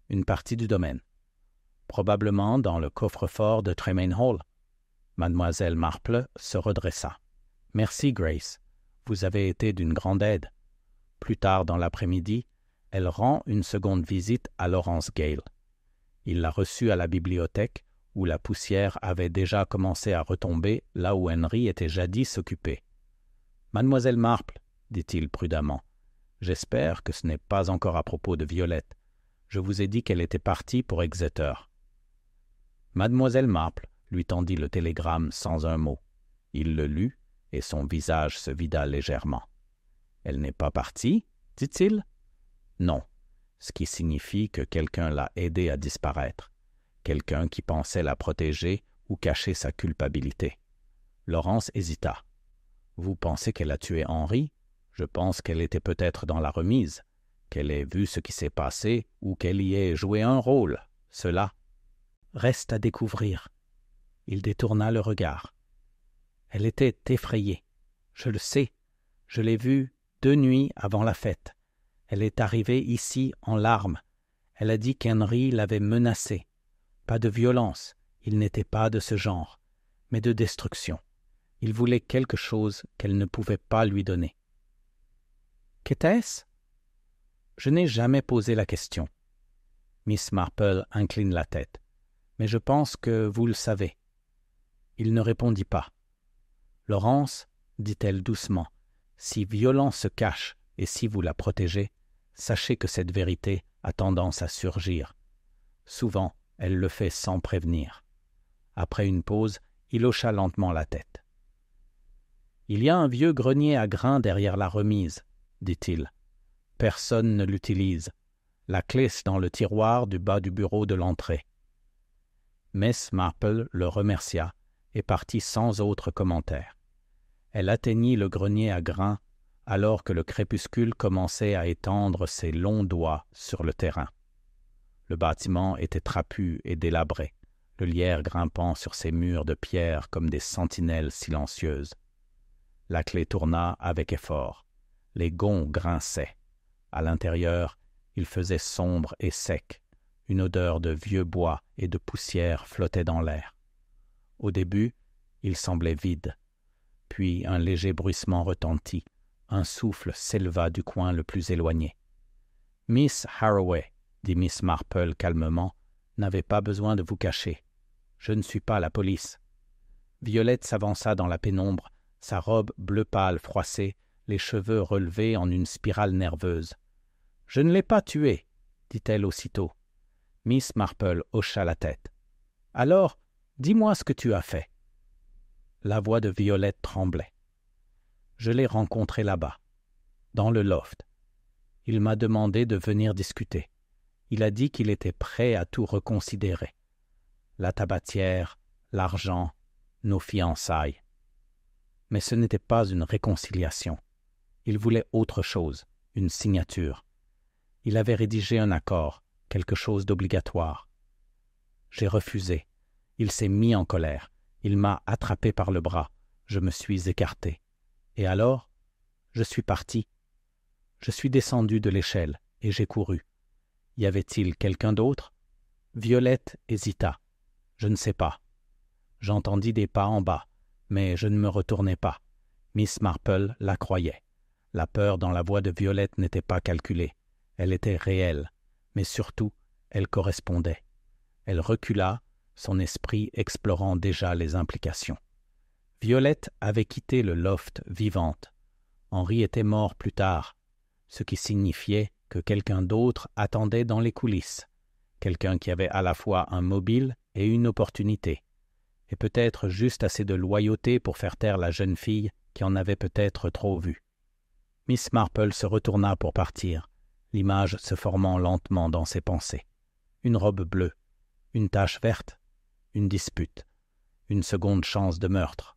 Speaker 1: une partie du domaine. Probablement dans le coffre-fort de Tremaine Hall. Mademoiselle Marple se redressa. « Merci, Grace. Vous avez été d'une grande aide. » Plus tard dans l'après-midi, elle rend une seconde visite à Laurence Gale. Il la reçut à la bibliothèque, où la poussière avait déjà commencé à retomber là où Henry était jadis occupé. « Mademoiselle Marple, » dit-il prudemment, « j'espère que ce n'est pas encore à propos de Violette. Je vous ai dit qu'elle était partie pour Exeter. » Mademoiselle Marple lui tendit le télégramme sans un mot. Il le lut, et son visage se vida légèrement. « Elle n'est pas partie, dit-il. »« Non, ce qui signifie que quelqu'un l'a aidée à disparaître, quelqu'un qui pensait la protéger ou cacher sa culpabilité. » Laurence hésita. « Vous pensez qu'elle a tué Henry? Je pense qu'elle était peut-être dans la remise, qu'elle ait vu ce qui s'est passé ou qu'elle y ait joué un rôle. Cela reste à découvrir. » Il détourna le regard. « Elle était effrayée. Je le sais. Je l'ai vue 2 nuits avant la fête. Elle est arrivée ici en larmes. Elle a dit qu'Henry l'avait menacée. Pas de violence, il n'était pas de ce genre, mais de destruction. Il voulait quelque chose qu'elle ne pouvait pas lui donner. » « Qu'était-ce? » Je n'ai jamais posé la question. Miss Marple incline la tête. « Mais je pense que vous le savez. » Il ne répondit pas. « Laurence, » dit-elle doucement, « si Violent se cache et si vous la protégez, sachez que cette vérité a tendance à surgir. Souvent, elle le fait sans prévenir. » Après une pause, il hocha lentement la tête. « Il y a un vieux grenier à grains derrière la remise, » dit-il. « Personne ne l'utilise. La clé est dans le tiroir du bas du bureau de l'entrée. » Miss Marple le remercia et partit sans autre commentaire. Elle atteignit le grenier à grains alors que le crépuscule commençait à étendre ses longs doigts sur le terrain. Le bâtiment était trapu et délabré, le lierre grimpant sur ses murs de pierre comme des sentinelles silencieuses. La clé tourna avec effort. Les gonds grinçaient. À l'intérieur, il faisait sombre et sec. Une odeur de vieux bois et de poussière flottait dans l'air. Au début, il semblait vide. Puis un léger bruissement retentit. Un souffle s'éleva du coin le plus éloigné. « Miss Harroway, » dit Miss Marple calmement, « n'avez pas besoin de vous cacher. Je ne suis pas la police. » Violette s'avança dans la pénombre, sa robe bleu pâle froissée, les cheveux relevés en une spirale nerveuse. « Je ne l'ai pas tué, » dit-elle aussitôt. Miss Marple hocha la tête. « Alors, dis-moi ce que tu as fait. » La voix de Violette tremblait. « Je l'ai rencontré là-bas, dans le loft. Il m'a demandé de venir discuter. Il a dit qu'il était prêt à tout reconsidérer. La tabatière, l'argent, nos fiançailles. Mais ce n'était pas une réconciliation. Il voulait autre chose, une signature. Il avait rédigé un accord, quelque chose d'obligatoire. J'ai refusé. Il s'est mis en colère. Il m'a attrapé par le bras. Je me suis écarté. Et alors, je suis parti. Je suis descendu de l'échelle et j'ai couru. Y avait-il quelqu'un d'autre? Violette hésita. Je ne sais pas. J'entendis des pas en bas, mais je ne me retournai pas. Miss Marple la croyait. La peur dans la voix de Violette n'était pas calculée. Elle était réelle, mais surtout, elle correspondait. Elle recula, son esprit explorant déjà les implications. Violette avait quitté le loft vivante. Henri était mort plus tard, ce qui signifiait que quelqu'un d'autre attendait dans les coulisses, quelqu'un qui avait à la fois un mobile et une opportunité, et peut-être juste assez de loyauté pour faire taire la jeune fille qui en avait peut-être trop vu. Miss Marple se retourna pour partir, l'image se formant lentement dans ses pensées. Une robe bleue, une tache verte, une dispute, une seconde chance de meurtre.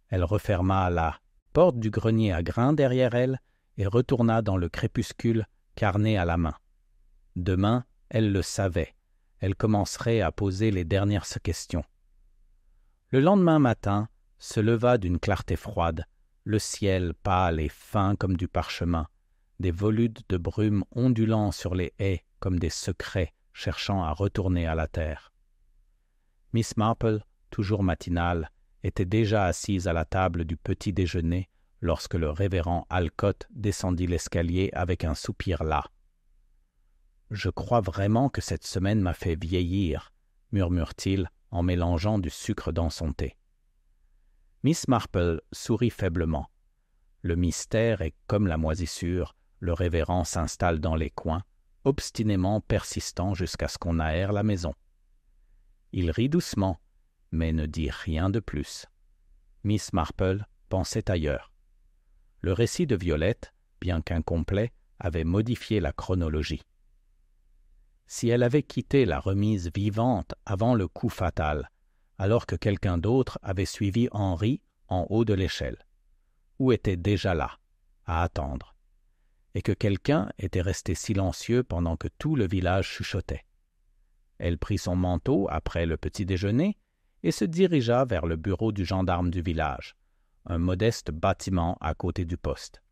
Speaker 1: Elle referma la porte du grenier à grains derrière elle et retourna dans le crépuscule, carnet à la main. Demain, elle le savait, elle commencerait à poser les dernières questions. Le lendemain matin se leva d'une clarté froide, le ciel pâle et fin comme du parchemin, des volutes de brume ondulant sur les haies comme des secrets cherchant à retourner à la terre. Miss Marple, toujours matinale, était déjà assise à la table du petit déjeuner lorsque le révérend Alcott descendit l'escalier avec un soupir las. « Je crois vraiment que cette semaine m'a fait vieillir, » murmure-t-il en mélangeant du sucre dans son thé. Miss Marple sourit faiblement. Le mystère est comme la moisissure, le révérend s'installe dans les coins, obstinément persistant jusqu'à ce qu'on aère la maison. Il rit doucement, mais ne dit rien de plus. Miss Marple pensait ailleurs. Le récit de Violette, bien qu'incomplet, avait modifié la chronologie. Si elle avait quitté la remise vivante avant le coup fatal, alors que quelqu'un d'autre avait suivi Henri en haut de l'échelle, ou était déjà là, à attendre, et que quelqu'un était resté silencieux pendant que tout le village chuchotait. Elle prit son manteau après le petit déjeuner et se dirigea vers le bureau du gendarme du village, un modeste bâtiment à côté du poste.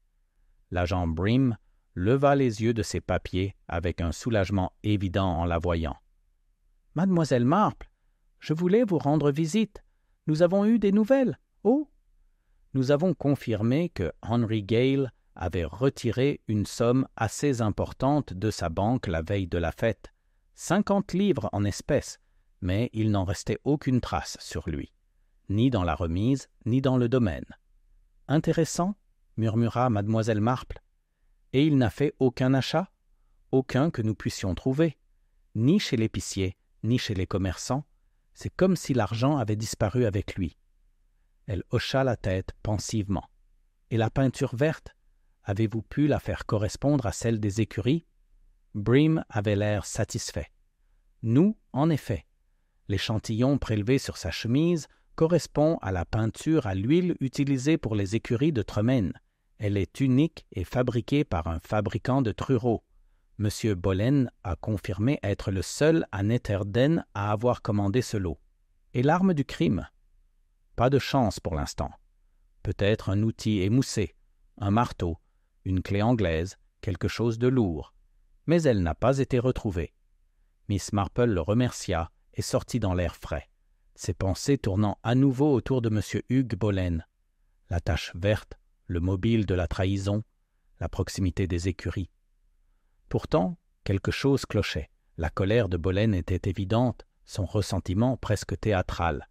Speaker 1: L'agent Brim leva les yeux de ses papiers avec un soulagement évident en la voyant. « Mademoiselle Marple, je voulais vous rendre visite. Nous avons eu des nouvelles. Oh !» Nous avons confirmé que Henry Gale avait retiré une somme assez importante de sa banque la veille de la fête, 50 livres en espèces, mais il n'en restait aucune trace sur lui, ni dans la remise, ni dans le domaine. « Intéressant, » murmura mademoiselle Marple. « Et il n'a fait aucun achat, aucun que nous puissions trouver, ni chez l'épicier, ni chez les commerçants. C'est comme si l'argent avait disparu avec lui. » Elle hocha la tête pensivement. « Et la peinture verte, avez-vous pu la faire correspondre à celle des écuries ?» Brim avait l'air satisfait. « Nous, en effet. L'échantillon prélevé sur sa chemise correspond à la peinture à l'huile utilisée pour les écuries de Tremaine. Elle est unique et fabriquée par un fabricant de Truro. M. Bolen a confirmé être le seul à Netherden à avoir commandé ce lot. Et l'arme du crime? Pas de chance pour l'instant. Peut-être un outil émoussé, un marteau, une clé anglaise, quelque chose de lourd. Mais elle n'a pas été retrouvée. Miss Marple le remercia et sortit dans l'air frais. ses pensées tournant à nouveau autour de M. Hugh Boleyn. La tache verte, le mobile de la trahison, la proximité des écuries. Pourtant, quelque chose clochait. La colère de Boleyn était évidente, son ressentiment presque théâtral.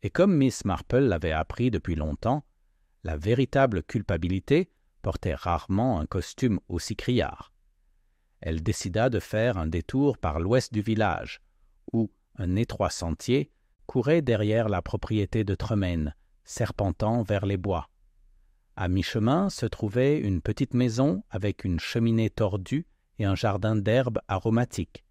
Speaker 1: Et comme Miss Marple l'avait appris depuis longtemps, la véritable culpabilité portait rarement un costume aussi criard. Elle décida de faire un détour par l'ouest du village, où un étroit sentier courait derrière la propriété de Tremaine, serpentant vers les bois. À mi-chemin se trouvait une petite maison avec une cheminée tordue et un jardin d'herbes aromatiques.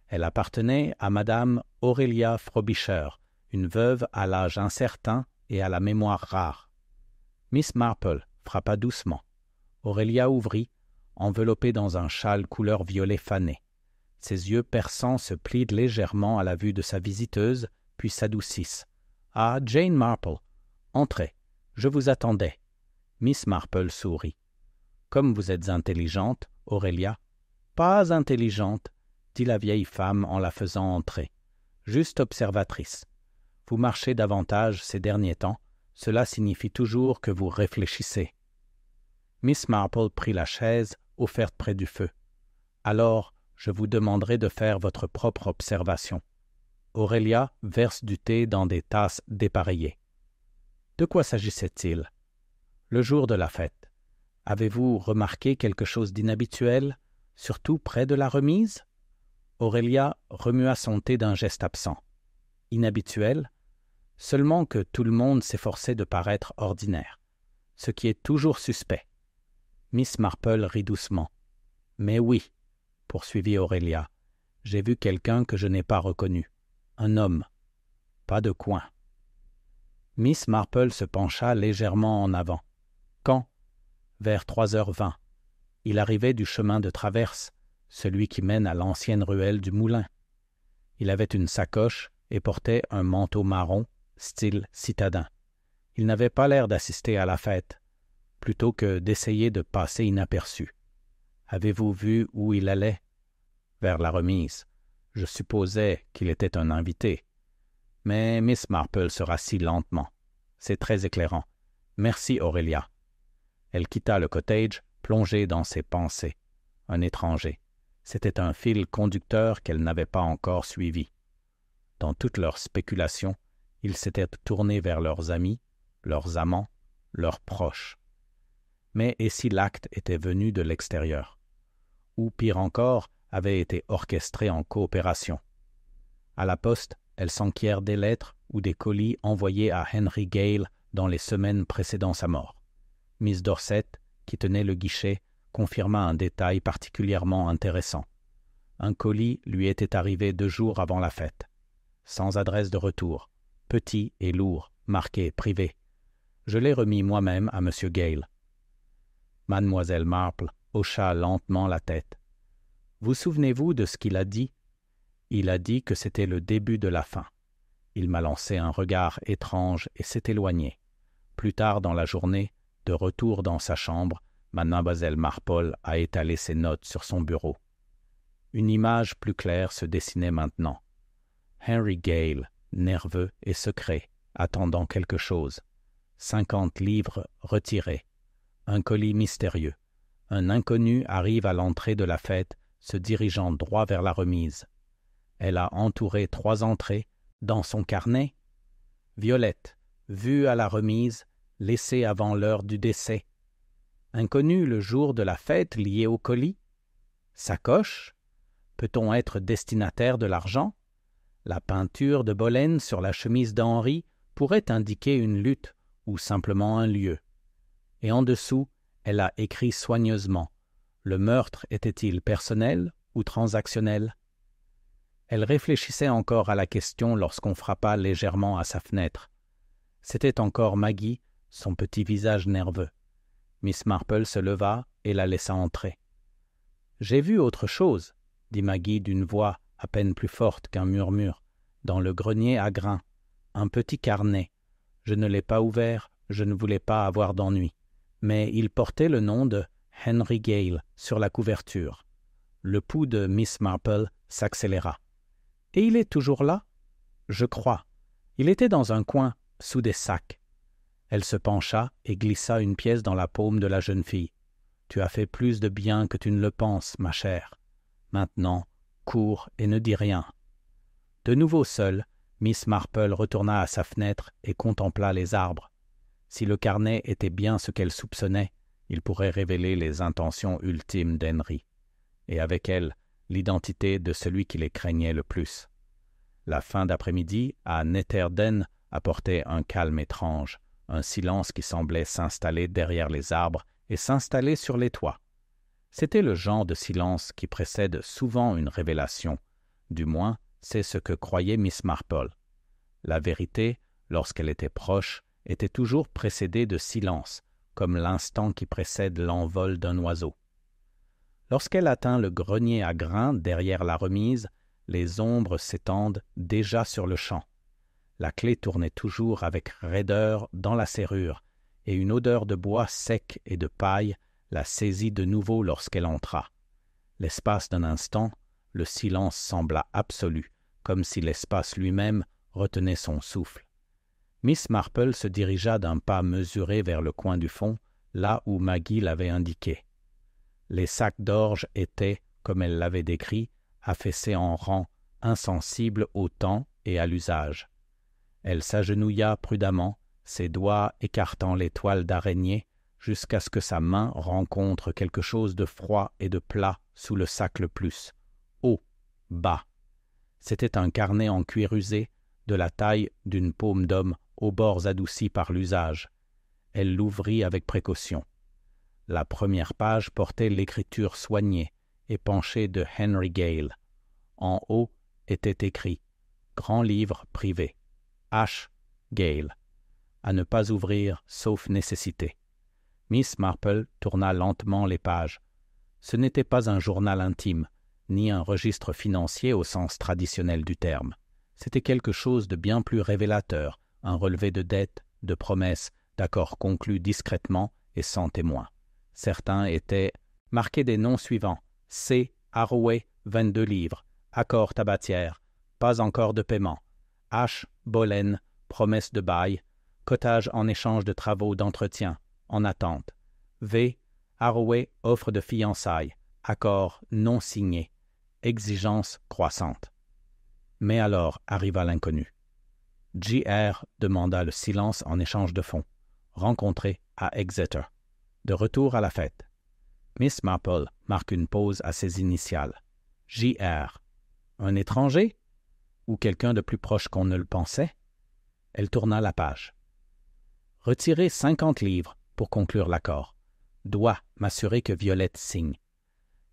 Speaker 1: Elle appartenait à Madame Aurélia Frobisher, une veuve à l'âge incertain et à la mémoire rare. Miss Marple frappa doucement. Aurélia ouvrit, enveloppée dans un châle couleur violet fané. Ses yeux perçants se plient légèrement à la vue de sa visiteuse, puis s'adoucissent. « Ah, Jane Marple, entrez, je vous attendais. » Miss Marple sourit. « Comme vous êtes intelligente, Aurélia. »« Pas intelligente, » dit la vieille femme en la faisant entrer. « Juste observatrice. Vous marchez davantage ces derniers temps, cela signifie toujours que vous réfléchissez. » Miss Marple prit la chaise offerte près du feu. « Alors, je vous demanderai de faire votre propre observation. » Aurélia verse du thé dans des tasses dépareillées. De quoi s'agissait-il? Le jour de la fête. Avez-vous remarqué quelque chose d'inhabituel, surtout près de la remise? Aurélia remua son thé d'un geste absent. Inhabituel? Seulement que tout le monde s'efforçait de paraître ordinaire, ce qui est toujours suspect. Miss Marple rit doucement. « Mais oui, » poursuivit Aurélia, « j'ai vu quelqu'un que je n'ai pas reconnu. Un homme. Pas de coin. » Miss Marple se pencha légèrement en avant. « Quand » ? Vers 3h20. Il arrivait du chemin de traverse, celui qui mène à l'ancienne ruelle du moulin. Il avait une sacoche et portait un manteau marron, style citadin. Il n'avait pas l'air d'assister à la fête, plutôt que d'essayer de passer inaperçu. Avez-vous vu où il allait? Vers la remise. Je supposais qu'il était un invité. Mais Miss Marple se rassit lentement. C'est très éclairant. Merci, Aurélia. Elle quitta le cottage, plongée dans ses pensées. Un étranger. C'était un fil conducteur qu'elle n'avait pas encore suivi. Dans toutes leurs spéculations, ils s'étaient tournés vers leurs amis, leurs amants, leurs proches. Mais et si l'acte était venu de l'extérieur? Ou, pire encore, avait été orchestré en coopération? À la poste, elle s'enquiert des lettres ou des colis envoyés à Henry Gale dans les semaines précédant sa mort. Miss Dorset, qui tenait le guichet, confirma un détail particulièrement intéressant. Un colis lui était arrivé 2 jours avant la fête. Sans adresse de retour, petit et lourd, marqué « privé ». Je l'ai remis moi-même à M. Gale. Mademoiselle Marple hocha lentement la tête. « Vous souvenez-vous de ce qu'il a dit? » Il a dit que c'était le début de la fin. Il m'a lancé un regard étrange et s'est éloigné. Plus tard dans la journée, de retour dans sa chambre, Mademoiselle Marple a étalé ses notes sur son bureau. Une image plus claire se dessinait maintenant. Henry Gale, nerveux et secret, attendant quelque chose. 50 livres retirés. Un colis mystérieux. Un inconnu arrive à l'entrée de la fête, se dirigeant droit vers la remise. Elle a entouré 3 entrées dans son carnet. Violette, vue à la remise, laissée avant l'heure du décès. Inconnu le jour de la fête lié au colis. Sacoche? Peut-on être destinataire de l'argent? La peinture de Boleyn sur la chemise d'Henri pourrait indiquer une lutte ou simplement un lieu. Et en dessous, elle a écrit soigneusement. Le meurtre était-il personnel ou transactionnel? Elle réfléchissait encore à la question lorsqu'on frappa légèrement à sa fenêtre. C'était encore Maggie, son petit visage nerveux. Miss Marple se leva et la laissa entrer. « J'ai vu autre chose, » dit Maggie d'une voix à peine plus forte qu'un murmure, dans le grenier à grains, un petit carnet. Je ne l'ai pas ouvert, je ne voulais pas avoir d'ennui. Mais il portait le nom de Henry Gale sur la couverture. Le pouls de Miss Marple s'accéléra. « Et il est toujours là ?»« Je crois. Il était dans un coin, sous des sacs. Elle se pencha et glissa une pièce dans la paume de la jeune fille. « Tu as fait plus de bien que tu ne le penses, ma chère. Maintenant, cours et ne dis rien. » De nouveau seule, Miss Marple retourna à sa fenêtre et contempla les arbres. Si le carnet était bien ce qu'elle soupçonnait, il pourrait révéler les intentions ultimes d'Henry, et avec elle, l'identité de celui qui les craignait le plus. La fin d'après-midi, à Netherden, apportait un calme étrange, un silence qui semblait s'installer derrière les arbres et s'installer sur les toits. C'était le genre de silence qui précède souvent une révélation, du moins c'est ce que croyait Miss Marple. La vérité, lorsqu'elle était proche, était toujours précédée de silence, comme l'instant qui précède l'envol d'un oiseau. Lorsqu'elle atteint le grenier à grains derrière la remise, les ombres s'étendent déjà sur le champ. La clé tournait toujours avec raideur dans la serrure, et une odeur de bois sec et de paille la saisit de nouveau lorsqu'elle entra. L'espace d'un instant, le silence sembla absolu, comme si l'espace lui-même retenait son souffle. Miss Marple se dirigea d'un pas mesuré vers le coin du fond, là où Maggie l'avait indiqué. Les sacs d'orge étaient, comme elle l'avait décrit, affaissés en rang, insensibles au temps et à l'usage. Elle s'agenouilla prudemment, ses doigts écartant les toiles d'araignée, jusqu'à ce que sa main rencontre quelque chose de froid et de plat sous le sac le plus, haut, bas. C'était un carnet en cuir usé, de la taille d'une paume d'homme, aux bords adoucis par l'usage. Elle l'ouvrit avec précaution. La première page portait l'écriture soignée et penchée de Henry Gale. En haut était écrit « Grand livre privé. H. Gale. À ne pas ouvrir sauf nécessité. » Miss Marple tourna lentement les pages. Ce n'était pas un journal intime, ni un registre financier au sens traditionnel du terme. C'était quelque chose de bien plus révélateur, un relevé de dettes, de promesses, d'accords conclus discrètement et sans témoin. Certains étaient marqués des noms suivants. C. Harroway, 22 livres. Accord tabatière. Pas encore de paiement. H. Bolen, promesse de bail. Cottage en échange de travaux d'entretien. En attente. V. Harroway, offre de fiançailles. Accord non signé. Exigence croissante. Mais alors arriva l'inconnu. J.R. demanda le silence en échange de fonds. Rencontré à Exeter. De retour à la fête. Miss Marple marque une pause à ses initiales. J.R. Un étranger? Ou quelqu'un de plus proche qu'on ne le pensait? Elle tourna la page. Retirez 50 livres pour conclure l'accord. Dois m'assurer que Violette signe.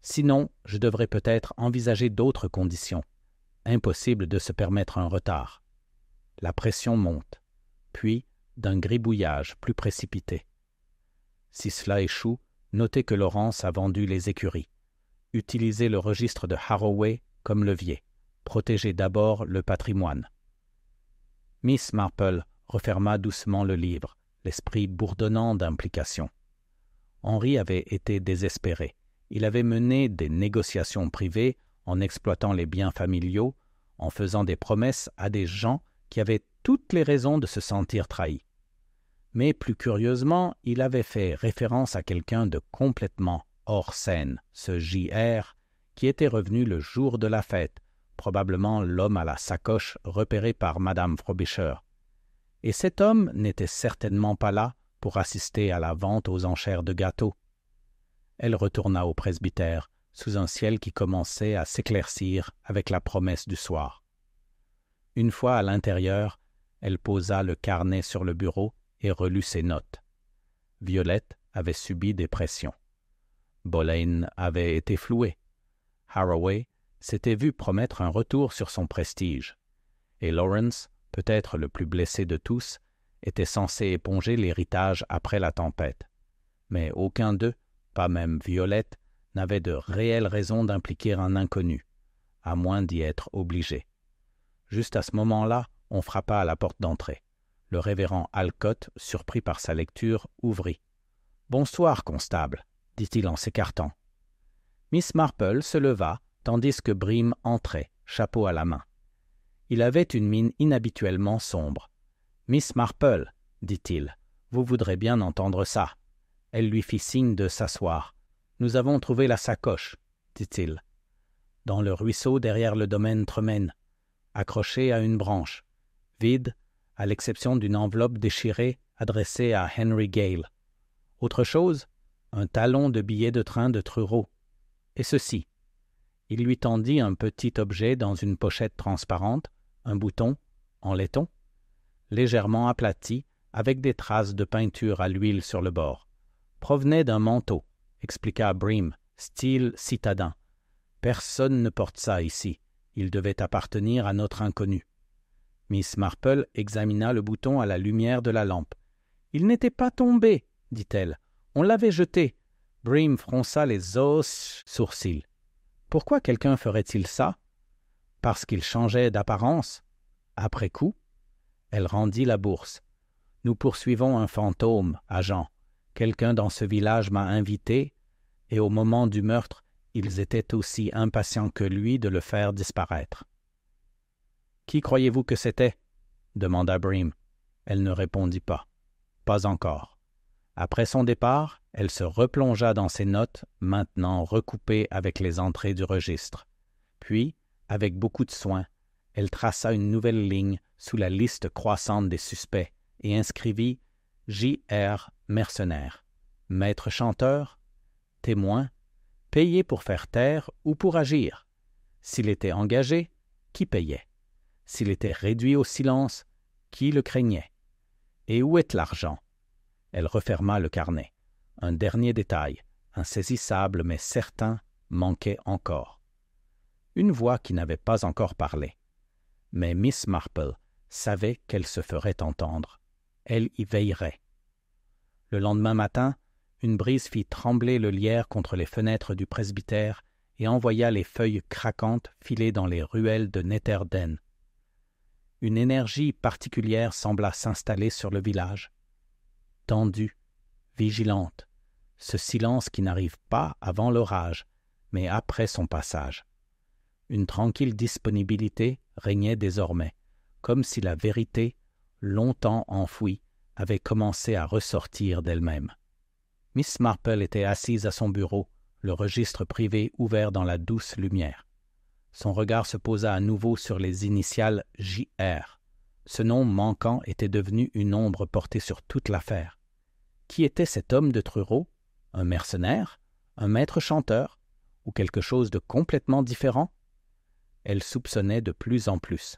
Speaker 1: Sinon, je devrais peut-être envisager d'autres conditions. Impossible de se permettre un retard. La pression monte, puis d'un gribouillage plus précipité. Si cela échoue, notez que Laurence a vendu les écuries. Utilisez le registre de Harroway comme levier. Protégez d'abord le patrimoine. Miss Marple referma doucement le livre, l'esprit bourdonnant d'implication. Henry avait été désespéré. Il avait mené des négociations privées en exploitant les biens familiaux, en faisant des promesses à des gens qui avaient toutes les raisons de se sentir trahis. Mais plus curieusement, il avait fait référence à quelqu'un de complètement hors scène, ce J.R., qui était revenu le jour de la fête, probablement l'homme à la sacoche repéré par Madame Frobisher. Et cet homme n'était certainement pas là pour assister à la vente aux enchères de gâteaux. Elle retourna au presbytère, sous un ciel qui commençait à s'éclaircir avec la promesse du soir. Une fois à l'intérieur, elle posa le carnet sur le bureau et relut ses notes. Violette avait subi des pressions. Boleyn avait été floué. Harroway s'était vu promettre un retour sur son prestige. Et Lawrence, peut-être le plus blessé de tous, était censé éponger l'héritage après la tempête. Mais aucun d'eux, pas même Violette, n'avait de réelles raisons d'impliquer un inconnu, à moins d'y être obligé. Juste à ce moment-là, on frappa à la porte d'entrée. Le révérend Alcott, surpris par sa lecture, ouvrit. « Bonsoir, constable », dit-il en s'écartant. Miss Marple se leva, tandis que Brim entrait, chapeau à la main. Il avait une mine inhabituellement sombre. « Miss Marple, dit-il, vous voudrez bien entendre ça. » Elle lui fit signe de s'asseoir. « Nous avons trouvé la sacoche, dit-il. Dans le ruisseau derrière le domaine Tremaine, accrochée à une branche, vide, à l'exception d'une enveloppe déchirée adressée à Henry Gale. Autre chose, un talon de billet de train de Truro. Et ceci. » Il lui tendit un petit objet dans une pochette transparente, un bouton, en laiton, légèrement aplati, avec des traces de peinture à l'huile sur le bord. Provenait d'un manteau, expliqua Bream, style citadin. Personne ne porte ça ici. Il devait appartenir à notre inconnu. Miss Marple examina le bouton à la lumière de la lampe. « Il n'était pas tombé, dit-elle. On l'avait jeté. » Bream fronça les os sourcils. « Pourquoi quelqu'un ferait-il ça? Parce qu'il changeait d'apparence. Après coup, elle rendit la bourse. « Nous poursuivons un fantôme, agent. Quelqu'un dans ce village m'a invité, et au moment du meurtre, ils étaient aussi impatients que lui de le faire disparaître. »« Qui croyez-vous que c'était? » demanda Bream. Elle ne répondit pas. Pas encore. Après son départ, elle se replongea dans ses notes, maintenant recoupées avec les entrées du registre. Puis, avec beaucoup de soin, elle traça une nouvelle ligne sous la liste croissante des suspects et inscrivit « J.R. mercenaire, maître chanteur, témoin, payé pour faire taire ou pour agir. S'il était engagé, qui payait? S'il était réduit au silence, qui le craignait? Et où est l'argent? » Elle referma le carnet. Un dernier détail, insaisissable mais certain, manquait encore. Une voix qui n'avait pas encore parlé. Mais Miss Marple savait qu'elle se ferait entendre. Elle y veillerait. Le lendemain matin, une brise fit trembler le lierre contre les fenêtres du presbytère et envoya les feuilles craquantes filer dans les ruelles de Netherden. Une énergie particulière sembla s'installer sur le village. Tendue, vigilante, ce silence qui n'arrive pas avant l'orage, mais après son passage. Une tranquille disponibilité régnait désormais, comme si la vérité, longtemps enfouie, avait commencé à ressortir d'elle-même. Miss Marple était assise à son bureau, le registre privé ouvert dans la douce lumière. Son regard se posa à nouveau sur les initiales J.R. Ce nom manquant était devenu une ombre portée sur toute l'affaire. Qui était cet homme de Truro? Un mercenaire? Un maître chanteur? Ou quelque chose de complètement différent? Elle soupçonnait de plus en plus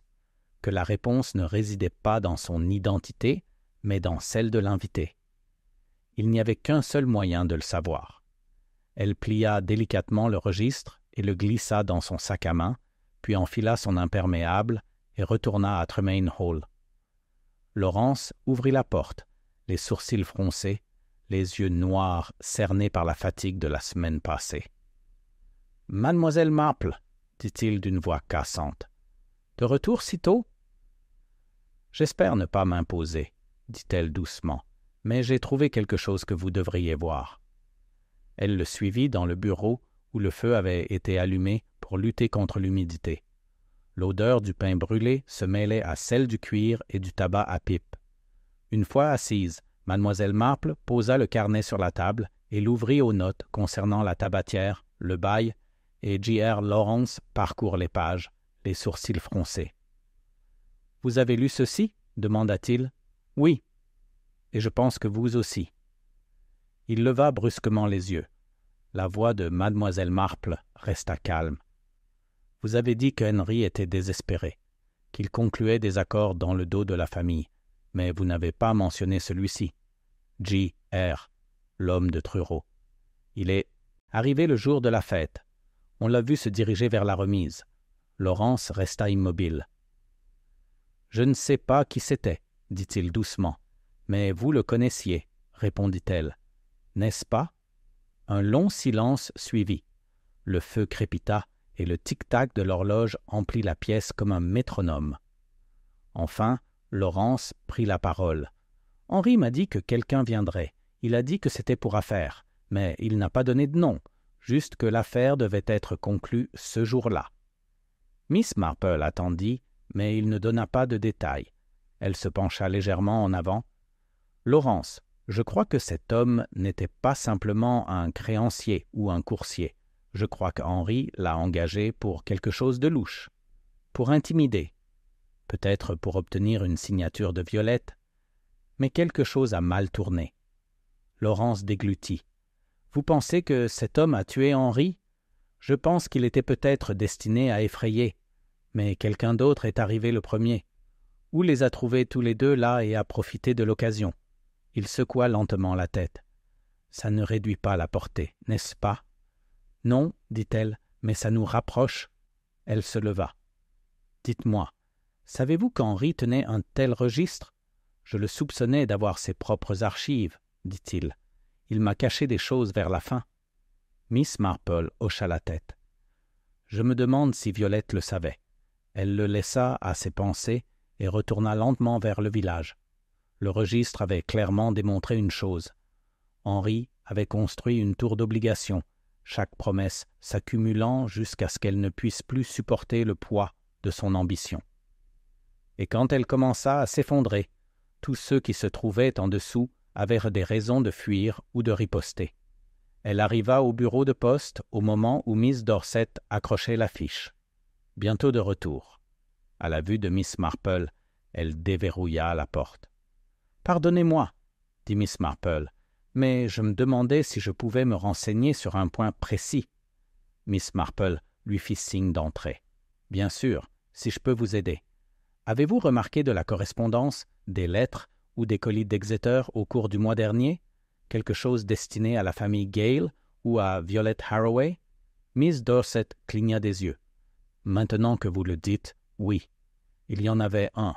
Speaker 1: que la réponse ne résidait pas dans son identité, mais dans celle de l'invité. Il n'y avait qu'un seul moyen de le savoir. Elle plia délicatement le registre et le glissa dans son sac à main, puis enfila son imperméable et retourna à Tremaine Hall. Laurence ouvrit la porte, les sourcils froncés, les yeux noirs cernés par la fatigue de la semaine passée. « Mademoiselle Marple, » dit-il d'une voix cassante. « De retour si tôt? »« J'espère ne pas m'imposer, » dit-elle doucement, « mais j'ai trouvé quelque chose que vous devriez voir. » Elle le suivit dans le bureau où le feu avait été allumé pour lutter contre l'humidité. L'odeur du pain brûlé se mêlait à celle du cuir et du tabac à pipe. Une fois assise, Mademoiselle Marple posa le carnet sur la table et l'ouvrit aux notes concernant la tabatière, le bail, et J.R. Lawrence parcourt les pages, les sourcils froncés. « Vous avez lu ceci? » demanda-t-il. « Oui. Et je pense que vous aussi. » Il leva brusquement les yeux. La voix de Mademoiselle Marple resta calme. « Vous avez dit que Henry était désespéré, qu'il concluait des accords dans le dos de la famille, mais vous n'avez pas mentionné celui-ci. J.R., l'homme de Truro. Il est arrivé le jour de la fête. On l'a vu se diriger vers la remise. Laurence resta immobile. « Je ne sais pas qui c'était, » dit-il doucement, « mais vous le connaissiez, » répondit-elle. « N'est-ce pas? » Un long silence suivit. Le feu crépita et le tic-tac de l'horloge emplit la pièce comme un métronome. Enfin, Laurence prit la parole. « Henri m'a dit que quelqu'un viendrait. Il a dit que c'était pour affaire, mais il n'a pas donné de nom, juste que l'affaire devait être conclue ce jour-là. » Miss Marple attendit, mais il ne donna pas de détails. Elle se pencha légèrement en avant. « Laurence, je crois que cet homme n'était pas simplement un créancier ou un coursier. Je crois qu'Henri l'a engagé pour quelque chose de louche, pour intimider, peut-être pour obtenir une signature de Violette, mais quelque chose a mal tourné. » Laurence déglutit. « Vous pensez que cet homme a tué Henri? Je pense qu'il était peut-être destiné à effrayer, mais quelqu'un d'autre est arrivé le premier, ou les a trouvés tous les deux là et a profité de l'occasion. » Il secoua lentement la tête. « Ça ne réduit pas la portée, n'est-ce pas? »« Non, dit-elle, mais ça nous rapproche. » Elle se leva. « Dites-moi, savez-vous qu'Henri tenait un tel registre? Je le soupçonnais d'avoir ses propres archives, dit-il. Il m'a caché des choses vers la fin. » Miss Marple hocha la tête. « Je me demande si Violette le savait. » Elle le laissa à ses pensées et retourna lentement vers le village. Le registre avait clairement démontré une chose. Henri avait construit une tour d'obligation, chaque promesse s'accumulant jusqu'à ce qu'elle ne puisse plus supporter le poids de son ambition. Et quand elle commença à s'effondrer, tous ceux qui se trouvaient en dessous avaient des raisons de fuir ou de riposter. Elle arriva au bureau de poste au moment où Miss Dorset accrochait l'affiche. Bientôt de retour. À la vue de Miss Marple, elle déverrouilla la porte. « Pardonnez-moi, » dit Miss Marple, « mais je me demandais si je pouvais me renseigner sur un point précis. » Miss Marple lui fit signe d'entrer. « Bien sûr, si je peux vous aider. Avez-vous remarqué de la correspondance, des lettres ou des colis d'Exeter au cours du mois dernier? Quelque chose destiné à la famille Gale ou à Violette Haraway? » Miss Dorset cligna des yeux. « Maintenant que vous le dites, oui. Il y en avait un.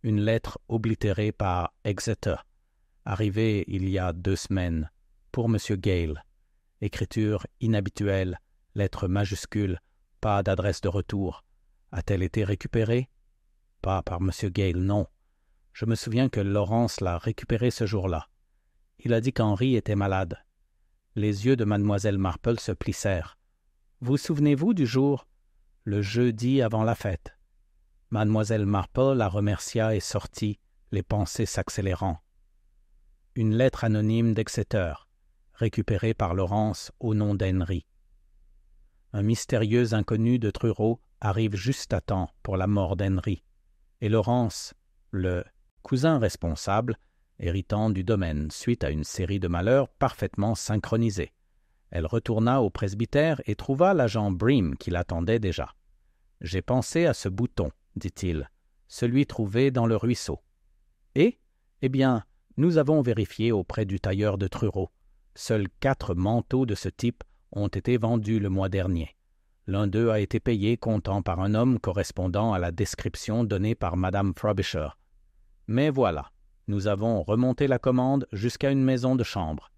Speaker 1: Une lettre oblitérée par Exeter, arrivée il y a 2 semaines, pour M. Gale. Écriture inhabituelle, lettre majuscule, pas d'adresse de retour. A-t-elle été récupérée? Pas par M. Gale, non. Je me souviens que Laurence l'a récupérée ce jour-là. Il a dit qu'Henri était malade. » Les yeux de Mademoiselle Marple se plissèrent. « Vous souvenez-vous du jour? Le jeudi avant la fête. » Mademoiselle Marple la remercia et sortit, les pensées s'accélérant. Une lettre anonyme d'Exeter, récupérée par Laurence au nom d'Henri. Un mystérieux inconnu de Truro arrive juste à temps pour la mort d'Henri, et Laurence, le cousin responsable, héritant du domaine suite à une série de malheurs parfaitement synchronisés. Elle retourna au presbytère et trouva l'agent Bream qui l'attendait déjà. « J'ai pensé à ce bouton, dit-il, celui trouvé dans le ruisseau. Et, eh bien, nous avons vérifié auprès du tailleur de Truro. Seuls 4 manteaux de ce type ont été vendus le mois dernier. L'un d'eux a été payé comptant par un homme correspondant à la description donnée par Madame Frobisher. Mais voilà, nous avons remonté la commande jusqu'à une maison de chambre.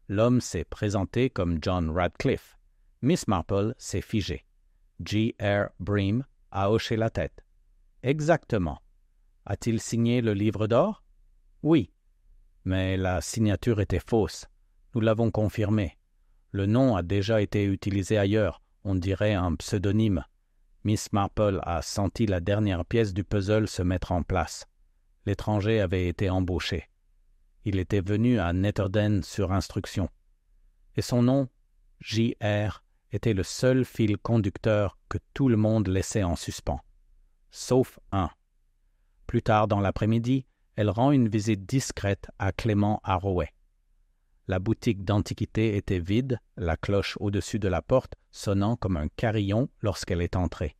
Speaker 1: L'homme s'est présenté comme John Radcliffe. Miss Marple s'est figée. J.R. Bream a hoché la tête. « Exactement. A-t-il signé le livre d'or? » « Oui. Mais la signature était fausse. Nous l'avons confirmé. Le nom a déjà été utilisé ailleurs, on dirait un pseudonyme. » Miss Marple a senti la dernière pièce du puzzle se mettre en place. L'étranger avait été embauché. Il était venu à Netherden sur instruction. Et son nom, J.R., était le seul fil conducteur que tout le monde laissait en suspens. Sauf un. Plus tard dans l'après-midi, elle rend une visite discrète à Clément Haraway. La boutique d'antiquités était vide, la cloche au-dessus de la porte sonnant comme un carillon lorsqu'elle est entrée.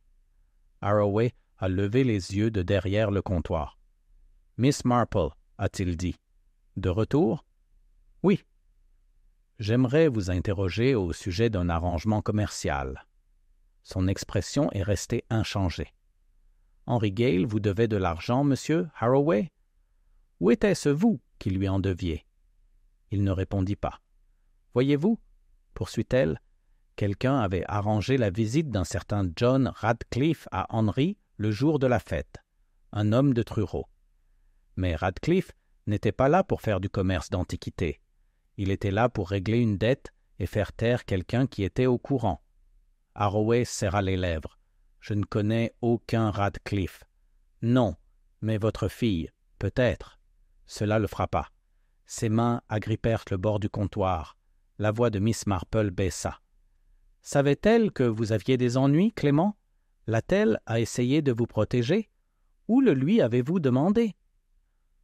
Speaker 1: Haraway a levé les yeux de derrière le comptoir. « Miss Marple, a-t-il dit. De retour? »« Oui. » « J'aimerais vous interroger au sujet d'un arrangement commercial. » Son expression est restée inchangée. « Henry Gale vous devait de l'argent, monsieur Haraway? Ou était-ce vous qui lui en deviez? » Il ne répondit pas. « Voyez-vous, poursuit-elle, quelqu'un avait arrangé la visite d'un certain John Radcliffe à Henry le jour de la fête, un homme de Truro. Mais Radcliffe n'était pas là pour faire du commerce d'antiquités. Il était là pour régler une dette et faire taire quelqu'un qui était au courant. » Haraway serra les lèvres. « Je ne connais aucun Radcliffe. Non, mais votre fille, peut-être. » Cela le frappa. Ses mains agrippèrent le bord du comptoir. La voix de Miss Marple baissa. « Savait-elle que vous aviez des ennuis, Clément? L'a-t-elle à essayer de vous protéger? Où le lui avez-vous demandé? »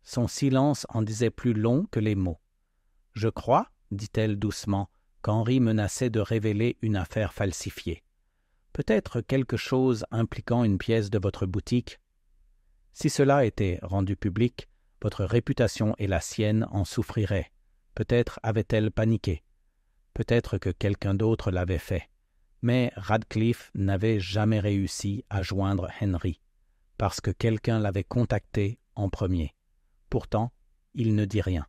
Speaker 1: Son silence en disait plus long que les mots. « Je crois, dit-elle doucement, qu'Henri menaçait de révéler une affaire falsifiée. Peut-être quelque chose impliquant une pièce de votre boutique. Si cela était rendu public, votre réputation et la sienne en souffriraient. Peut-être avait-elle paniqué. Peut-être que quelqu'un d'autre l'avait fait. Mais Radcliffe n'avait jamais réussi à joindre Henry, parce que quelqu'un l'avait contacté en premier. Pourtant, il ne dit rien.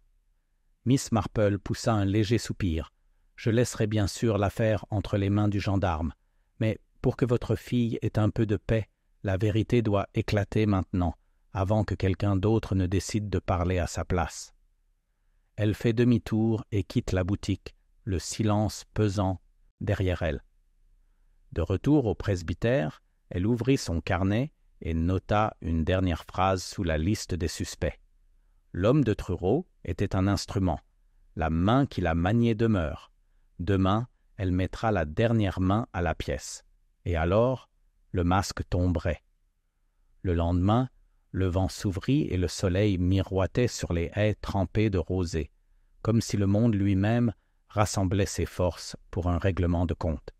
Speaker 1: Miss Marple poussa un léger soupir. « Je laisserai bien sûr l'affaire entre les mains du gendarme, mais pour que votre fille ait un peu de paix, la vérité doit éclater maintenant, avant que quelqu'un d'autre ne décide de parler à sa place. » Elle fait demi-tour et quitte la boutique, le silence pesant derrière elle. De retour au presbytère, elle ouvrit son carnet et nota une dernière phrase sous la liste des suspects. L'homme de Truro était un instrument. La main qui la maniait demeure. Demain, elle mettra la dernière main à la pièce. Et alors, le masque tomberait. Le lendemain, le vent s'ouvrit et le soleil miroitait sur les haies trempées de rosée, comme si le monde lui-même rassemblait ses forces pour un règlement de compte.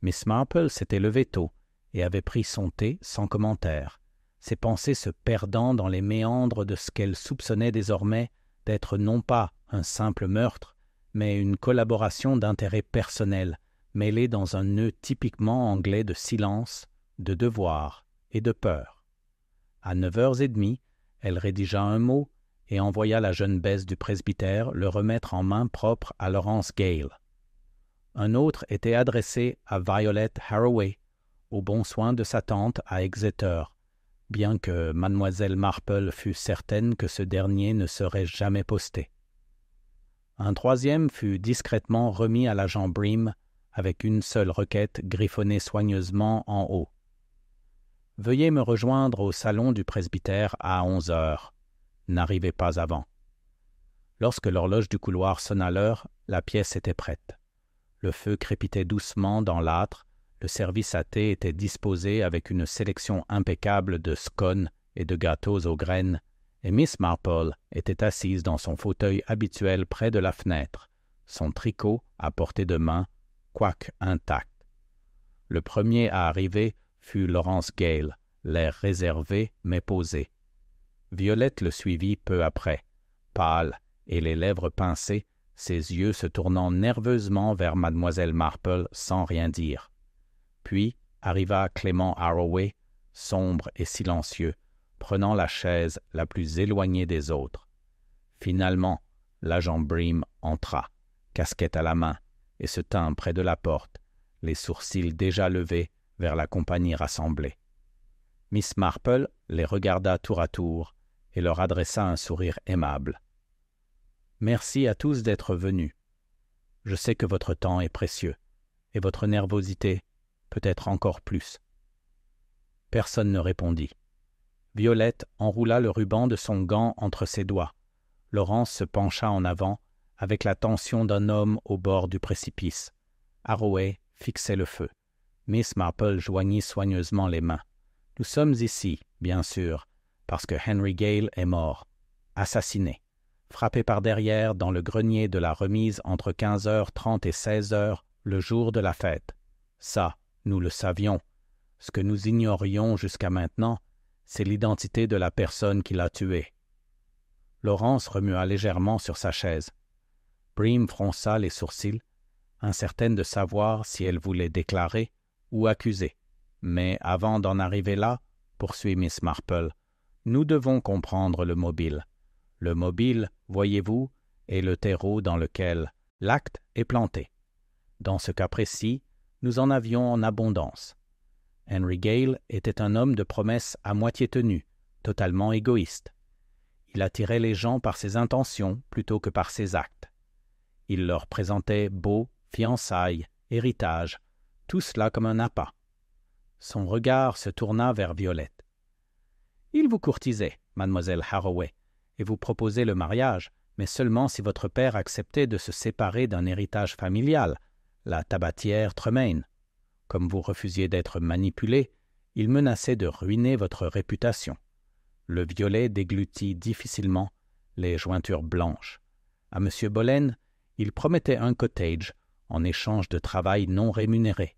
Speaker 1: Miss Marple s'était levée tôt et avait pris son thé sans commentaire, ses pensées se perdant dans les méandres de ce qu'elle soupçonnait désormais d'être non pas un simple meurtre, mais une collaboration d'intérêts personnels, mêlée dans un nœud typiquement anglais de silence, de devoir et de peur. À 9h30, elle rédigea un mot et envoya la jeune Bess du presbytère le remettre en main propre à Laurence Gale. Un autre était adressé à Violet Harroway, au bon soin de sa tante à Exeter, bien que mademoiselle Marple fût certaine que ce dernier ne serait jamais posté. Un troisième fut discrètement remis à l'agent Bream avec une seule requête griffonnée soigneusement en haut. « Veuillez me rejoindre au salon du presbytère à 11h. N'arrivez pas avant. » Lorsque l'horloge du couloir sonna l'heure, la pièce était prête. Le feu crépitait doucement dans l'âtre, le service à thé était disposé avec une sélection impeccable de scones et de gâteaux aux graines, et Miss Marple était assise dans son fauteuil habituel près de la fenêtre, son tricot à portée de main, quoique intact. Le premier à arriver fut Laurence Gale, l'air réservé mais posé. Violette le suivit peu après, pâle et les lèvres pincées, ses yeux se tournant nerveusement vers mademoiselle Marple sans rien dire. Puis arriva Clément Harroway, sombre et silencieux, prenant la chaise la plus éloignée des autres. Finalement, l'agent Bream entra, casquette à la main, et se tint près de la porte, les sourcils déjà levés vers la compagnie rassemblée. Miss Marple les regarda tour à tour et leur adressa un sourire aimable. « Merci à tous d'être venus. Je sais que votre temps est précieux, et votre nervosité peut-être encore plus. » Personne ne répondit. Violette enroula le ruban de son gant entre ses doigts. Laurence se pencha en avant, avec la tension d'un homme au bord du précipice. Harroway fixait le feu. Miss Marple joignit soigneusement les mains. « Nous sommes ici, bien sûr, parce que Henry Gale est mort, assassiné, frappé par derrière dans le grenier de la remise entre 15h30 et 16h, le jour de la fête. Ça, nous le savions. Ce que nous ignorions jusqu'à maintenant, c'est l'identité de la personne qui l'a tué. » Laurence remua légèrement sur sa chaise. Bream fronça les sourcils, incertaine de savoir si elle voulait déclarer ou accuser. Mais avant d'en arriver là, poursuit Miss Marple, nous devons comprendre le mobile. Le mobile, voyez-vous, est le terreau dans lequel l'acte est planté. Dans ce cas précis, nous en avions en abondance. Henry Gale était un homme de promesses à moitié tenues, totalement égoïste. Il attirait les gens par ses intentions plutôt que par ses actes. Il leur présentait beaux, fiançailles, héritage, tout cela comme un appât. Son regard se tourna vers Violette. Il vous courtisait, mademoiselle Harroway, et vous proposait le mariage, mais seulement si votre père acceptait de se séparer d'un héritage familial, la tabatière Tremaine. Comme vous refusiez d'être manipulé, il menaçait de ruiner votre réputation. Le violet déglutit difficilement les jointures blanches. À M. Boleyn, il promettait un cottage en échange de travail non rémunéré.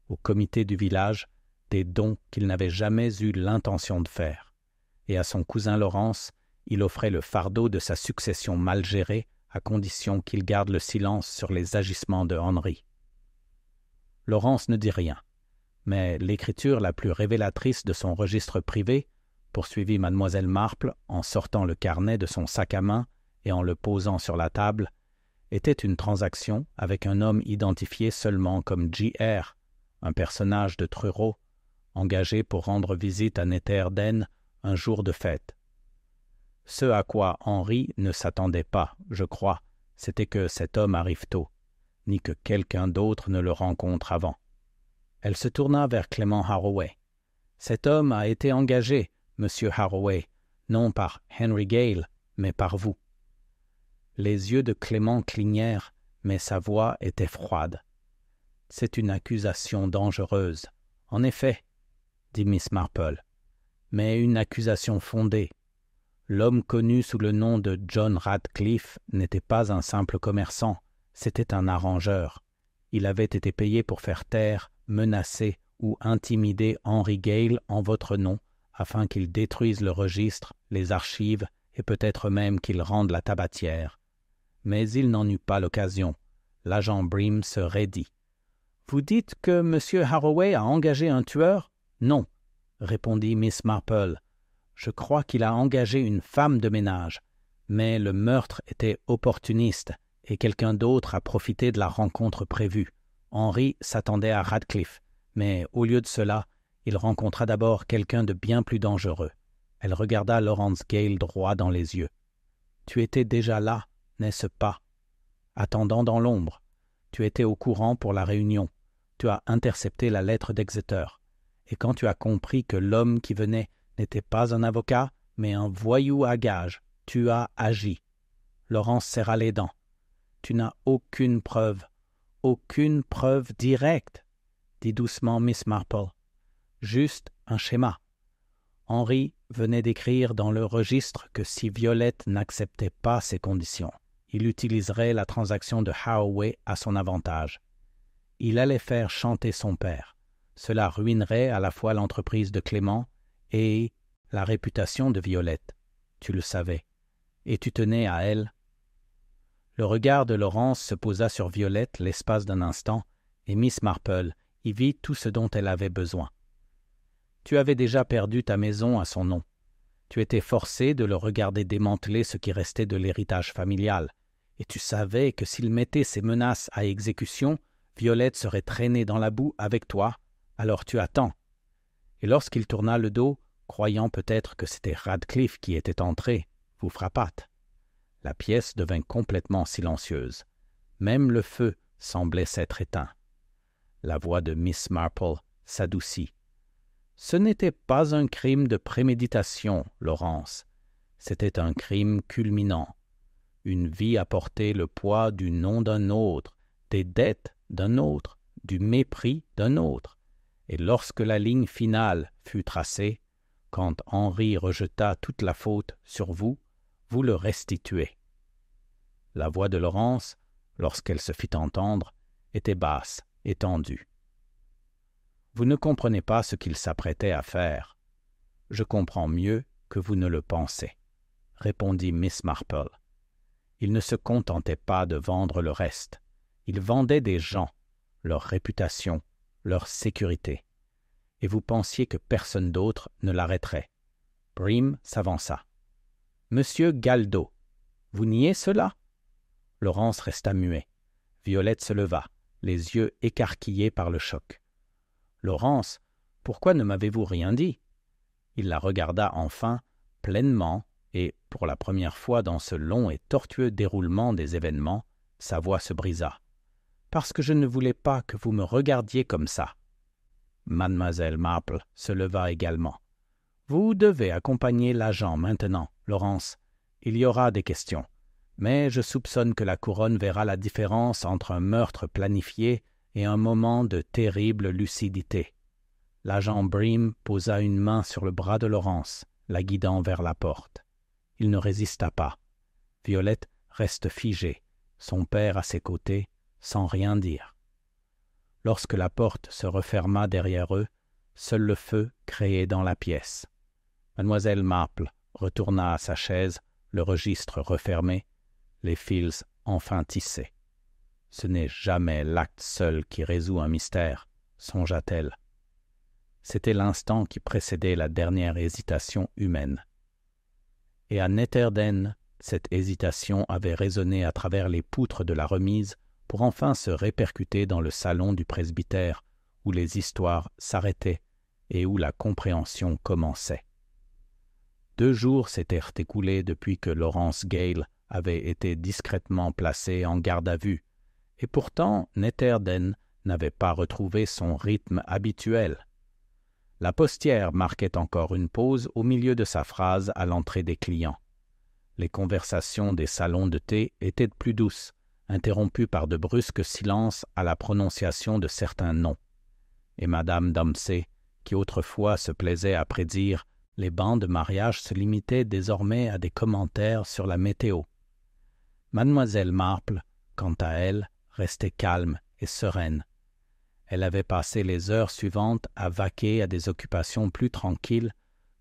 Speaker 1: Au comité du village, des dons qu'il n'avait jamais eu l'intention de faire. Et à son cousin Laurence, il offrait le fardeau de sa succession mal gérée à condition qu'il garde le silence sur les agissements de Henri. Laurence ne dit rien, mais l'écriture la plus révélatrice de son registre privé, poursuivit mademoiselle Marple en sortant le carnet de son sac à main et en le posant sur la table, était une transaction avec un homme identifié seulement comme J.R., un personnage de Truro, engagé pour rendre visite à Netherden un jour de fête. Ce à quoi Henri ne s'attendait pas, je crois, c'était que cet homme arrive tôt, ni que quelqu'un d'autre ne le rencontre avant. Elle se tourna vers Clément Harroway. « Cet homme a été engagé, Monsieur Harroway, non par Henry Gale, mais par vous. » Les yeux de Clément clignèrent, mais sa voix était froide. « C'est une accusation dangereuse. En effet, dit Miss Marple, mais une accusation fondée. L'homme connu sous le nom de John Radcliffe n'était pas un simple commerçant, c'était un arrangeur. Il avait été payé pour faire taire, menacer ou intimider Henry Gale en votre nom, afin qu'il détruise le registre, les archives et peut-être même qu'il rende la tabatière. Mais il n'en eut pas l'occasion. L'agent Bream se raidit. « Vous dites que M. Harroway a engagé un tueur? »« Non, » répondit Miss Marple. « Je crois qu'il a engagé une femme de ménage, mais le meurtre était opportuniste et quelqu'un d'autre a profité de la rencontre prévue. Henry s'attendait à Radcliffe, mais au lieu de cela, il rencontra d'abord quelqu'un de bien plus dangereux. » Elle regarda Laurence Gale droit dans les yeux. « Tu étais déjà là, n'est-ce pas? Attendant dans l'ombre. Tu étais au courant pour la réunion. Tu as intercepté la lettre d'Exeter. Et quand tu as compris que l'homme qui venait n'était pas un avocat, mais un voyou à gages, tu as agi. » Laurence serra les dents. « Tu n'as aucune preuve directe, dit doucement Miss Marple. Juste un schéma. Henri venait d'écrire dans le registre que si Violette n'acceptait pas ces conditions, il utiliserait la transaction de Harroway à son avantage. Il allait faire chanter son père. Cela ruinerait à la fois l'entreprise de Clément et la réputation de Violette. Tu le savais. Et tu tenais à elle. Le regard de Laurence se posa sur Violette l'espace d'un instant, et Miss Marple y vit tout ce dont elle avait besoin. Tu avais déjà perdu ta maison à son nom. Tu étais forcé de le regarder démanteler ce qui restait de l'héritage familial, et tu savais que s'il mettait ses menaces à exécution, Violette serait traînée dans la boue avec toi, alors tu attends. Et lorsqu'il tourna le dos, croyant peut-être que c'était Radcliffe qui était entré, vous frappâtes. La pièce devint complètement silencieuse. Même le feu semblait s'être éteint. La voix de Miss Marple s'adoucit. « Ce n'était pas un crime de préméditation, Laurence. C'était un crime culminant. Une vie a porté le poids du nom d'un autre, des dettes d'un autre, du mépris d'un autre. Et lorsque la ligne finale fut tracée, quand Henri rejeta toute la faute sur vous, vous le restituez. » La voix de Laurence, lorsqu'elle se fit entendre, était basse et tendue. « Vous ne comprenez pas ce qu'il s'apprêtait à faire. Je comprends mieux que vous ne le pensez, » répondit Miss Marple. Il ne se contentait pas de vendre le reste. Il vendait des gens, leur réputation, leur sécurité. Et vous pensiez que personne d'autre ne l'arrêterait. Bream s'avança. « Monsieur Galdo, vous niez cela ?» Laurence resta muet. Violette se leva, les yeux écarquillés par le choc. « Laurence, pourquoi ne m'avez-vous rien dit ?» Il la regarda enfin, pleinement, et, pour la première fois dans ce long et tortueux déroulement des événements, sa voix se brisa. « Parce que je ne voulais pas que vous me regardiez comme ça. » Mademoiselle Marple se leva également. « Vous devez accompagner l'agent maintenant, Laurence. Il y aura des questions. Mais je soupçonne que la couronne verra la différence entre un meurtre planifié et un moment de terrible lucidité. » L'agent Bream posa une main sur le bras de Laurence, la guidant vers la porte. Il ne résista pas. Violette reste figée, son père à ses côtés, sans rien dire. Lorsque la porte se referma derrière eux, seul le feu créé dans la pièce. Mademoiselle Marple retourna à sa chaise, le registre refermé, les fils enfin tissés. Ce n'est jamais l'acte seul qui résout un mystère, songea-t-elle. C'était l'instant qui précédait la dernière hésitation humaine. Et à Netherden, cette hésitation avait résonné à travers les poutres de la remise pour enfin se répercuter dans le salon du presbytère, où les histoires s'arrêtaient et où la compréhension commençait. 2 jours s'étaient écoulés depuis que Laurence Gale avait été discrètement placée en garde à vue, et pourtant Netherden n'avait pas retrouvé son rythme habituel. La postière marquait encore une pause au milieu de sa phrase à l'entrée des clients. Les conversations des salons de thé étaient plus douces, interrompues par de brusques silences à la prononciation de certains noms. Et Madame Dempsey, qui autrefois se plaisait à prédire les bancs de mariage, se limitait désormais à des commentaires sur la météo. Mademoiselle Marple, quant à elle, restait calme et sereine. Elle avait passé les heures suivantes à vaquer à des occupations plus tranquilles,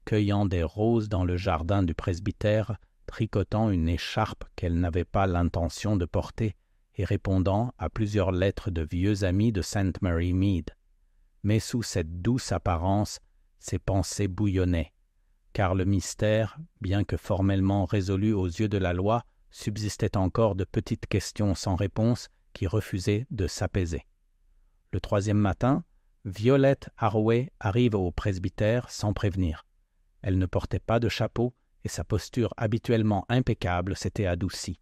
Speaker 1: cueillant des roses dans le jardin du presbytère, tricotant une écharpe qu'elle n'avait pas l'intention de porter et répondant à plusieurs lettres de vieux amis de St. Mary Mead. Mais sous cette douce apparence, ses pensées bouillonnaient, car le mystère, bien que formellement résolu aux yeux de la loi, subsistait encore de petites questions sans réponse qui refusaient de s'apaiser. Le 3e matin, Violette Harroway arrive au presbytère sans prévenir. Elle ne portait pas de chapeau et sa posture habituellement impeccable s'était adoucie.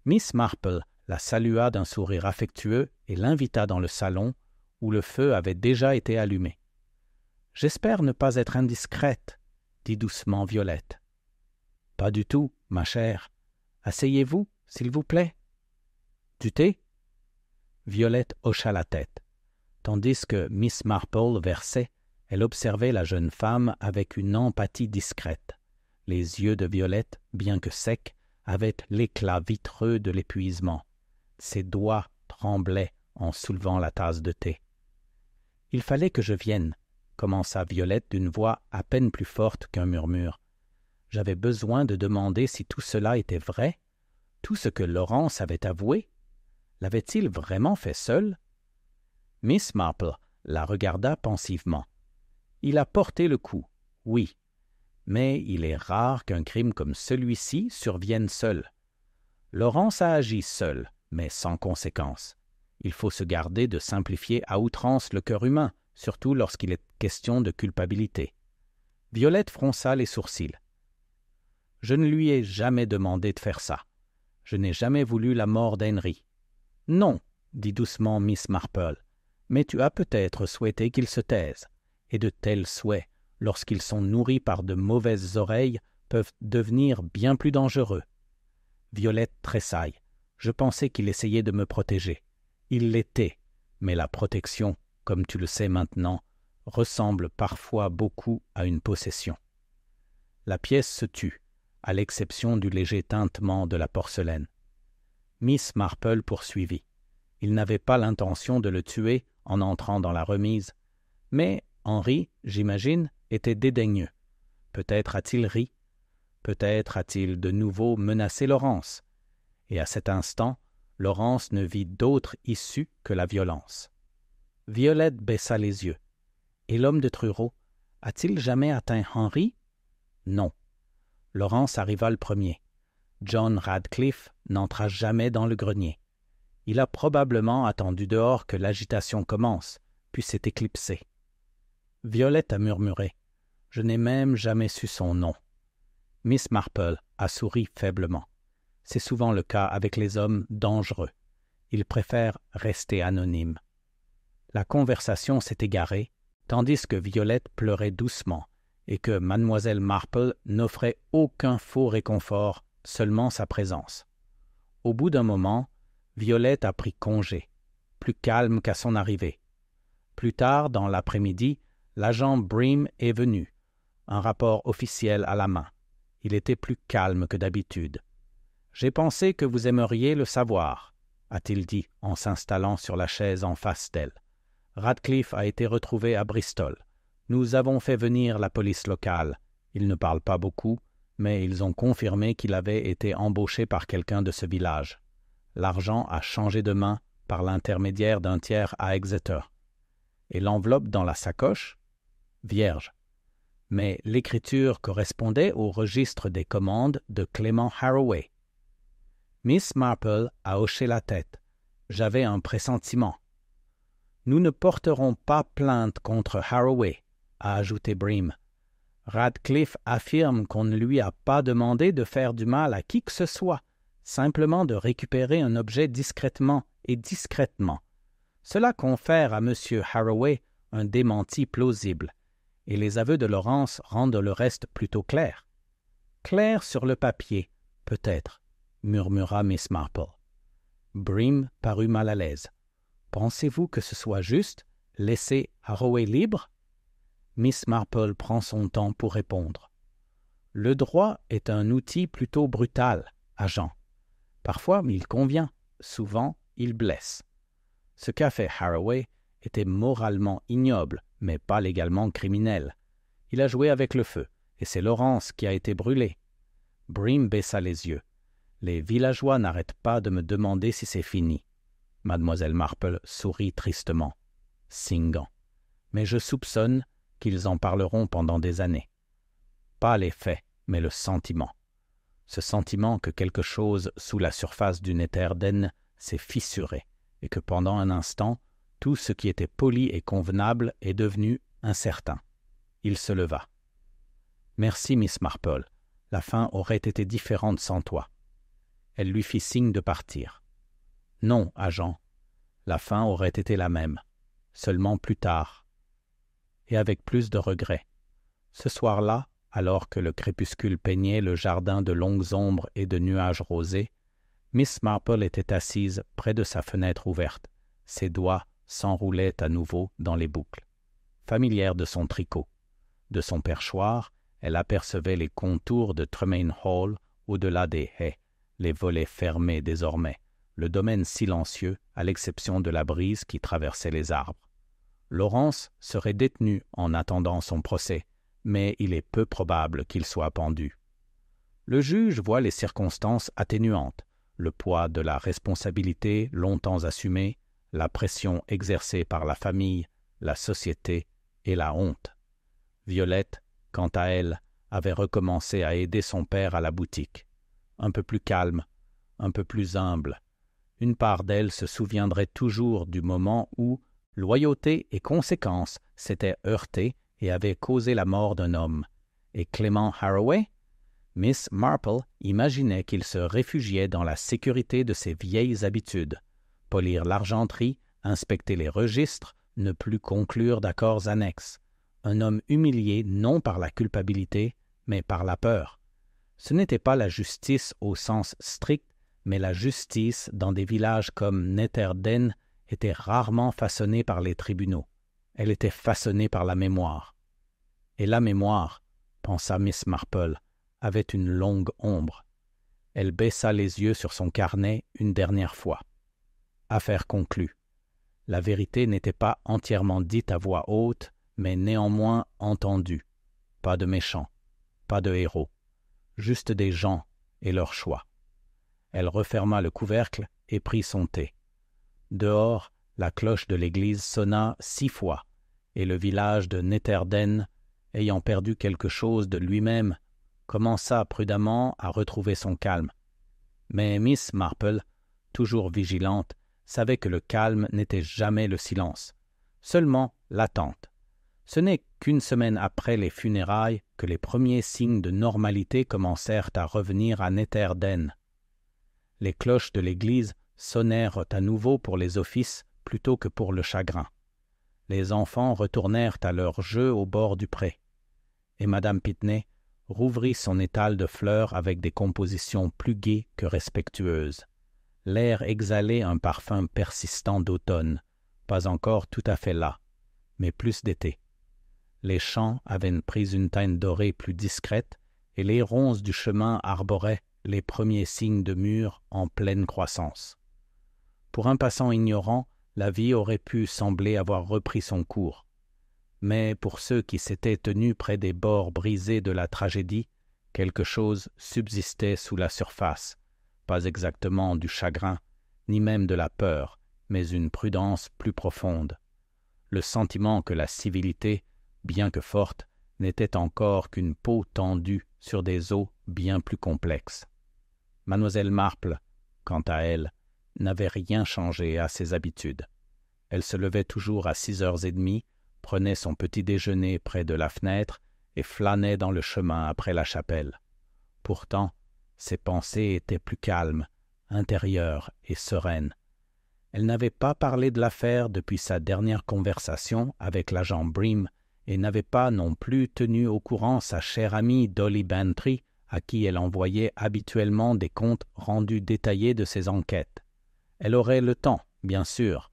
Speaker 1: Miss Marple la salua d'un sourire affectueux et l'invita dans le salon où le feu avait déjà été allumé. « J'espère ne pas être indiscrète, » dit doucement Violette. « Pas du tout, ma chère. Asseyez-vous, s'il vous plaît. »« Du thé ?» Violette hocha la tête. Tandis que Miss Marple versait, elle observait la jeune femme avec une empathie discrète. Les yeux de Violette, bien que secs, avaient l'éclat vitreux de l'épuisement. Ses doigts tremblaient en soulevant la tasse de thé. « Il fallait que je vienne, » commença Violette d'une voix à peine plus forte qu'un murmure. « J'avais besoin de demander si tout cela était vrai, tout ce que Laurence avait avoué. L'avait-il vraiment fait seul? » Miss Marple la regarda pensivement. « Il a porté le coup, oui, mais il est rare qu'un crime comme celui-ci survienne seul. Laurence a agi seule, mais sans conséquence. Il faut se garder de simplifier à outrance le cœur humain, surtout lorsqu'il est question de culpabilité. » Violette fronça les sourcils. « Je ne lui ai jamais demandé de faire ça. Je n'ai jamais voulu la mort d'Henry. »« Non, » dit doucement Miss Marple, « mais tu as peut-être souhaité qu'il se taise, et de tels souhaits, lorsqu'ils sont nourris par de mauvaises oreilles, peuvent devenir bien plus dangereux. » Violette tressaille. « Je pensais qu'il essayait de me protéger. Il l'était, mais la protection, comme tu le sais maintenant, ressemble parfois beaucoup à une possession. » La pièce se tut, à l'exception du léger tintement de la porcelaine. Miss Marple poursuivit. Il n'avait pas l'intention de le tuer en entrant dans la remise, mais Henry, j'imagine, était dédaigneux. Peut-être a-t-il ri, peut-être a-t-il de nouveau menacé Laurence, et à cet instant, Laurence ne vit d'autre issue que la violence. Violette baissa les yeux. Et l'homme de Truro, a-t-il jamais atteint Henry? Non. Laurence arriva le premier. John Radcliffe n'entra jamais dans le grenier. Il a probablement attendu dehors que l'agitation commence, puis s'est éclipsé. Violette a murmuré. Je n'ai même jamais su son nom. Miss Marple a souri faiblement. C'est souvent le cas avec les hommes dangereux. Ils préfèrent rester anonymes. La conversation s'est égarée, tandis que Violette pleurait doucement et que mademoiselle Marple n'offrait aucun faux réconfort, seulement sa présence. Au bout d'un moment, Violette a pris congé, plus calme qu'à son arrivée. Plus tard, dans l'après-midi, l'agent Bream est venu, un rapport officiel à la main. Il était plus calme que d'habitude. « J'ai pensé que vous aimeriez le savoir », a-t-il dit en s'installant sur la chaise en face d'elle. « Radcliffe a été retrouvé à Bristol. Nous avons fait venir la police locale. Ils ne parlent pas beaucoup, mais ils ont confirmé qu'il avait été embauché par quelqu'un de ce village. L'argent a changé de main par l'intermédiaire d'un tiers à Exeter. Et l'enveloppe dans la sacoche? Vierge. Mais l'écriture correspondait au registre des commandes de Clément Haraway. Miss Marple a hoché la tête. J'avais un pressentiment. « Nous ne porterons pas plainte contre Haraway », a ajouté Bream. « Radcliffe affirme qu'on ne lui a pas demandé de faire du mal à qui que ce soit, simplement de récupérer un objet discrètement et discrètement. Cela confère à M. Haraway un démenti plausible, et les aveux de Laurence rendent le reste plutôt clair. »« Clair sur le papier, peut-être, » murmura Miss Marple. Bream parut mal à l'aise. « Pensez-vous que ce soit juste, laisser Haraway libre ?» Miss Marple prend son temps pour répondre. « Le droit est un outil plutôt brutal, agent. Parfois, il convient, souvent, il blesse. Ce qu'a fait Haraway était moralement ignoble, mais pas légalement criminel. Il a joué avec le feu, et c'est Laurence qui a été brûlée. » Bream baissa les yeux. « Les villageois n'arrêtent pas de me demander si c'est fini. » Mademoiselle Marple sourit tristement, singant. « Mais je soupçonne qu'ils en parleront pendant des années. Pas les faits, mais le sentiment. Ce sentiment que quelque chose sous la surface du Netherden s'est fissuré, et que pendant un instant, tout ce qui était poli et convenable est devenu incertain. » Il se leva. « Merci, Miss Marple. La fin aurait été différente sans toi. » Elle lui fit signe de partir. « Non, agent. La fin aurait été la même, seulement plus tard. Et avec plus de regrets. Ce soir-là, alors que le crépuscule peignait le jardin de longues ombres et de nuages rosés, Miss Marple était assise près de sa fenêtre ouverte. Ses doigts s'enroulaient à nouveau dans les boucles. Familière de son tricot. De son perchoir, elle apercevait les contours de Tremaine Hall au-delà des haies, les volets fermés désormais, le domaine silencieux à l'exception de la brise qui traversait les arbres. Laurence serait détenu en attendant son procès, mais il est peu probable qu'il soit pendu. Le juge voit les circonstances atténuantes, le poids de la responsabilité longtemps assumée, la pression exercée par la famille, la société et la honte. Violette, quant à elle, avait recommencé à aider son père à la boutique. Un peu plus calme, un peu plus humble. Une part d'elle se souviendrait toujours du moment où loyauté et conséquence s'étaient heurtées et avaient causé la mort d'un homme. Et Clément Haraway? Miss Marple imaginait qu'il se réfugiait dans la sécurité de ses vieilles habitudes. Polir l'argenterie, inspecter les registres, ne plus conclure d'accords annexes. Un homme humilié non par la culpabilité, mais par la peur. Ce n'était pas la justice au sens strict, mais la justice dans des villages comme Netherden était rarement façonnée par les tribunaux. Elle était façonnée par la mémoire. Et la mémoire, pensa Miss Marple, avait une longue ombre. Elle baissa les yeux sur son carnet une dernière fois. Affaire conclue. La vérité n'était pas entièrement dite à voix haute, mais néanmoins entendue. Pas de méchants, pas de héros, juste des gens et leur choix. Elle referma le couvercle et prit son thé. Dehors, la cloche de l'église sonna 6 fois, et le village de Netherden, ayant perdu quelque chose de lui-même, commença prudemment à retrouver son calme. Mais Miss Marple, toujours vigilante, savait que le calme n'était jamais le silence, seulement l'attente. Ce n'est qu'une semaine après les funérailles que les premiers signes de normalité commencèrent à revenir à Netherden. Les cloches de l'église sonnèrent à nouveau pour les offices plutôt que pour le chagrin. Les enfants retournèrent à leurs jeux au bord du pré. et Madame Pitney rouvrit son étal de fleurs avec des compositions plus gaies que respectueuses. L'air exhalait un parfum persistant d'automne, pas encore tout à fait là, mais plus d'été. Les champs avaient pris une teinte dorée plus discrète, et les ronces du chemin arboraient les premiers signes de mûre en pleine croissance. Pour un passant ignorant, la vie aurait pu sembler avoir repris son cours. Mais pour ceux qui s'étaient tenus près des bords brisés de la tragédie, quelque chose subsistait sous la surface, pas exactement du chagrin, ni même de la peur, mais une prudence plus profonde. Le sentiment que la civilité, bien que forte, n'était encore qu'une peau tendue sur des os bien plus complexes. Mademoiselle Marple, quant à elle, n'avait rien changé à ses habitudes. Elle se levait toujours à 6h30, prenait son petit déjeuner près de la fenêtre et flânait dans le chemin après la chapelle. Pourtant, ses pensées étaient plus calmes, intérieures et sereines. Elle n'avait pas parlé de l'affaire depuis sa dernière conversation avec l'agent Bream et n'avait pas non plus tenu au courant sa chère amie Dolly Bantry, à qui elle envoyait habituellement des comptes rendus détaillés de ses enquêtes. Elle aurait le temps, bien sûr,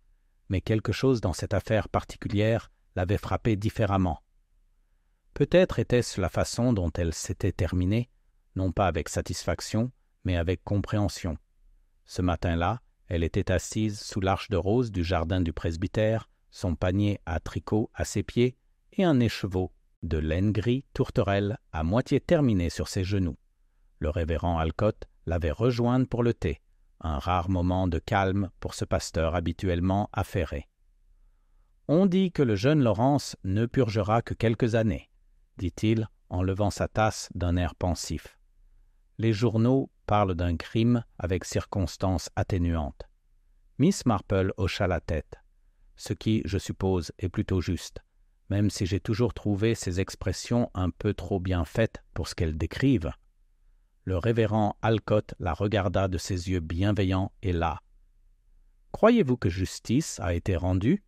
Speaker 1: mais quelque chose dans cette affaire particulière l'avait frappée différemment. Peut-être était-ce la façon dont elle s'était terminée, non pas avec satisfaction, mais avec compréhension. Ce matin-là, elle était assise sous l'arche de rose du jardin du presbytère, son panier à tricot à ses pieds et un écheveau de laine gris tourterelle à moitié terminé sur ses genoux. Le révérend Alcott l'avait rejointe pour le thé, un rare moment de calme pour ce pasteur habituellement affairé. « On dit que le jeune Laurence ne purgera que quelques années, » dit-il en levant sa tasse d'un air pensif. Les journaux parlent d'un crime avec circonstances atténuantes. Miss Marple hocha la tête, ce qui, je suppose, est plutôt juste, même si j'ai toujours trouvé ces expressions un peu trop bien faites pour ce qu'elles décrivent. Le révérend Alcott la regarda de ses yeux bienveillants et là. « Croyez-vous que justice a été rendue ?»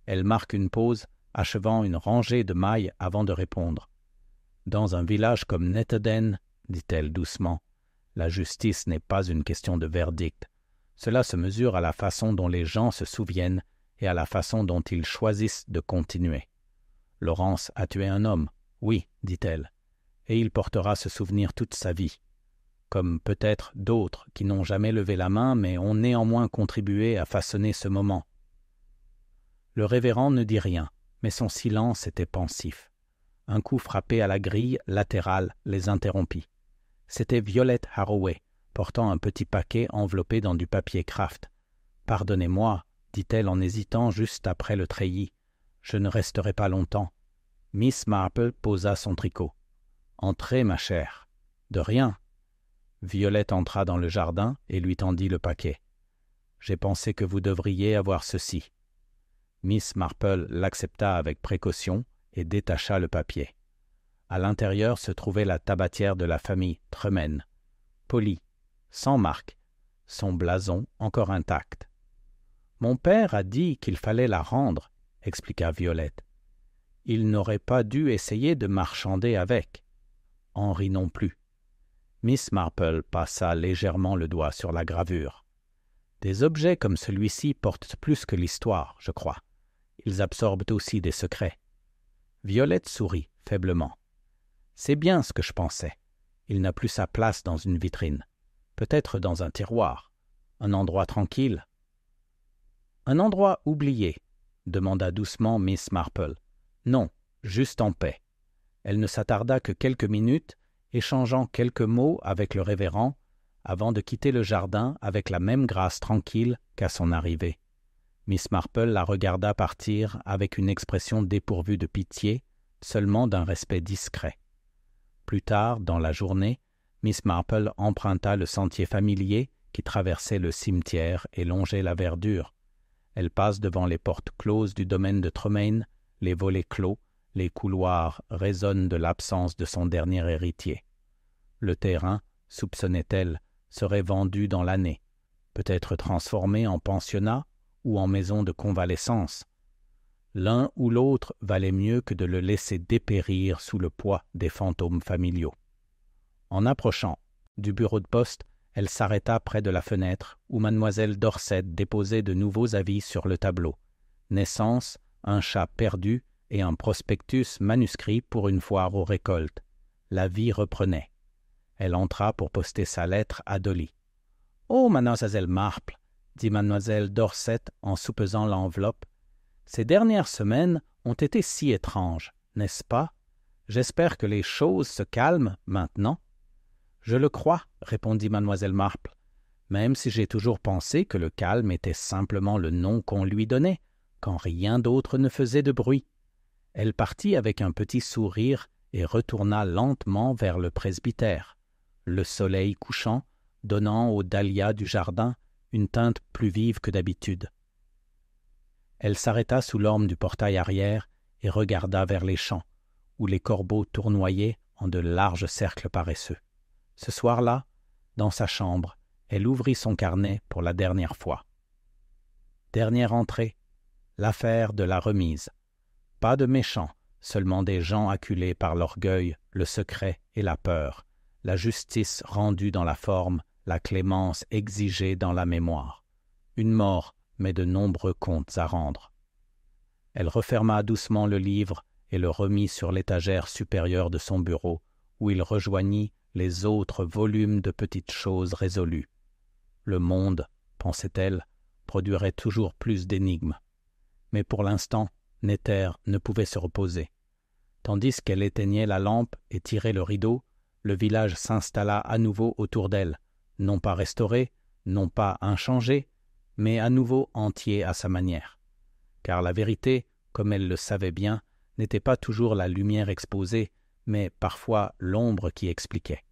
Speaker 1: Elle marque une pause, achevant une rangée de mailles avant de répondre. « Dans un village comme Netherden, dit-elle doucement, la justice n'est pas une question de verdict. Cela se mesure à la façon dont les gens se souviennent et à la façon dont ils choisissent de continuer. Laurence a tué un homme, oui, dit-elle, et il portera ce souvenir toute sa vie, comme peut-être d'autres qui n'ont jamais levé la main mais ont néanmoins contribué à façonner ce moment. » Le révérend ne dit rien, mais son silence était pensif. Un coup frappé à la grille latérale les interrompit. C'était Violette Harroway, portant un petit paquet enveloppé dans du papier kraft. « Pardonnez-moi, » dit-elle en hésitant juste après le treillis. « Je ne resterai pas longtemps. » Miss Marple posa son tricot. « Entrez, ma chère. »« De rien. » Violette entra dans le jardin et lui tendit le paquet. « J'ai pensé que vous devriez avoir ceci. » Miss Marple l'accepta avec précaution et détacha le papier. À l'intérieur se trouvait la tabatière de la famille Tremaine, polie, sans marque, son blason encore intact. « Mon père a dit qu'il fallait la rendre, » expliqua Violette. « Il n'aurait pas dû essayer de marchander avec. » Henri non plus. Miss Marple passa légèrement le doigt sur la gravure. « Des objets comme celui-ci portent plus que l'histoire, je crois. Ils absorbent aussi des secrets. » Violette sourit faiblement. « C'est bien ce que je pensais. Il n'a plus sa place dans une vitrine. Peut-être dans un tiroir. Un endroit tranquille. »« Un endroit oublié ?» demanda doucement Miss Marple. « Non, juste en paix. » Elle ne s'attarda que quelques minutes, échangeant quelques mots avec le révérend, avant de quitter le jardin avec la même grâce tranquille qu'à son arrivée. Miss Marple la regarda partir avec une expression dépourvue de pitié, seulement d'un respect discret. Plus tard, dans la journée, Miss Marple emprunta le sentier familier qui traversait le cimetière et longeait la verdure. Elle passe devant les portes closes du domaine de Tremaine, les volets clos, les couloirs résonnent de l'absence de son dernier héritier. Le terrain, soupçonnait-elle, serait vendu dans l'année, peut-être transformé en pensionnat ou en maison de convalescence. L'un ou l'autre valait mieux que de le laisser dépérir sous le poids des fantômes familiaux. En approchant du bureau de poste, elle s'arrêta près de la fenêtre où mademoiselle Dorset déposait de nouveaux avis sur le tableau. Naissance, un chat perdu et un prospectus manuscrit pour une foire aux récoltes. La vie reprenait. Elle entra pour poster sa lettre à Dolly. « Oh, mademoiselle Marple !» dit mademoiselle Dorset en soupesant l'enveloppe. « Ces dernières semaines ont été si étranges, n'est-ce pas? J'espère que les choses se calment maintenant. »« Je le crois, » répondit mademoiselle Marple, même si j'ai toujours pensé que le calme était simplement le nom qu'on lui donnait, quand rien d'autre ne faisait de bruit. Elle partit avec un petit sourire et retourna lentement vers le presbytère, le soleil couchant, donnant aux dahlias du jardin une teinte plus vive que d'habitude. Elle s'arrêta sous l'orme du portail arrière et regarda vers les champs, où les corbeaux tournoyaient en de larges cercles paresseux. Ce soir-là, dans sa chambre, elle ouvrit son carnet pour la dernière fois. Dernière entrée, l'affaire de la remise. Pas de méchants, seulement des gens acculés par l'orgueil, le secret et la peur, la justice rendue dans la forme, la clémence exigée dans la mémoire. Une mort, mais de nombreux comptes à rendre. Elle referma doucement le livre et le remit sur l'étagère supérieure de son bureau, où il rejoignit les autres volumes de petites choses résolues. Le monde, pensait-elle, produirait toujours plus d'énigmes. Mais pour l'instant, Nether ne pouvait se reposer. Tandis qu'elle éteignait la lampe et tirait le rideau, le village s'installa à nouveau autour d'elle, non pas restauré, non pas inchangé, mais à nouveau entier à sa manière. Car la vérité, comme elle le savait bien, n'était pas toujours la lumière exposée, mais parfois l'ombre qui expliquait.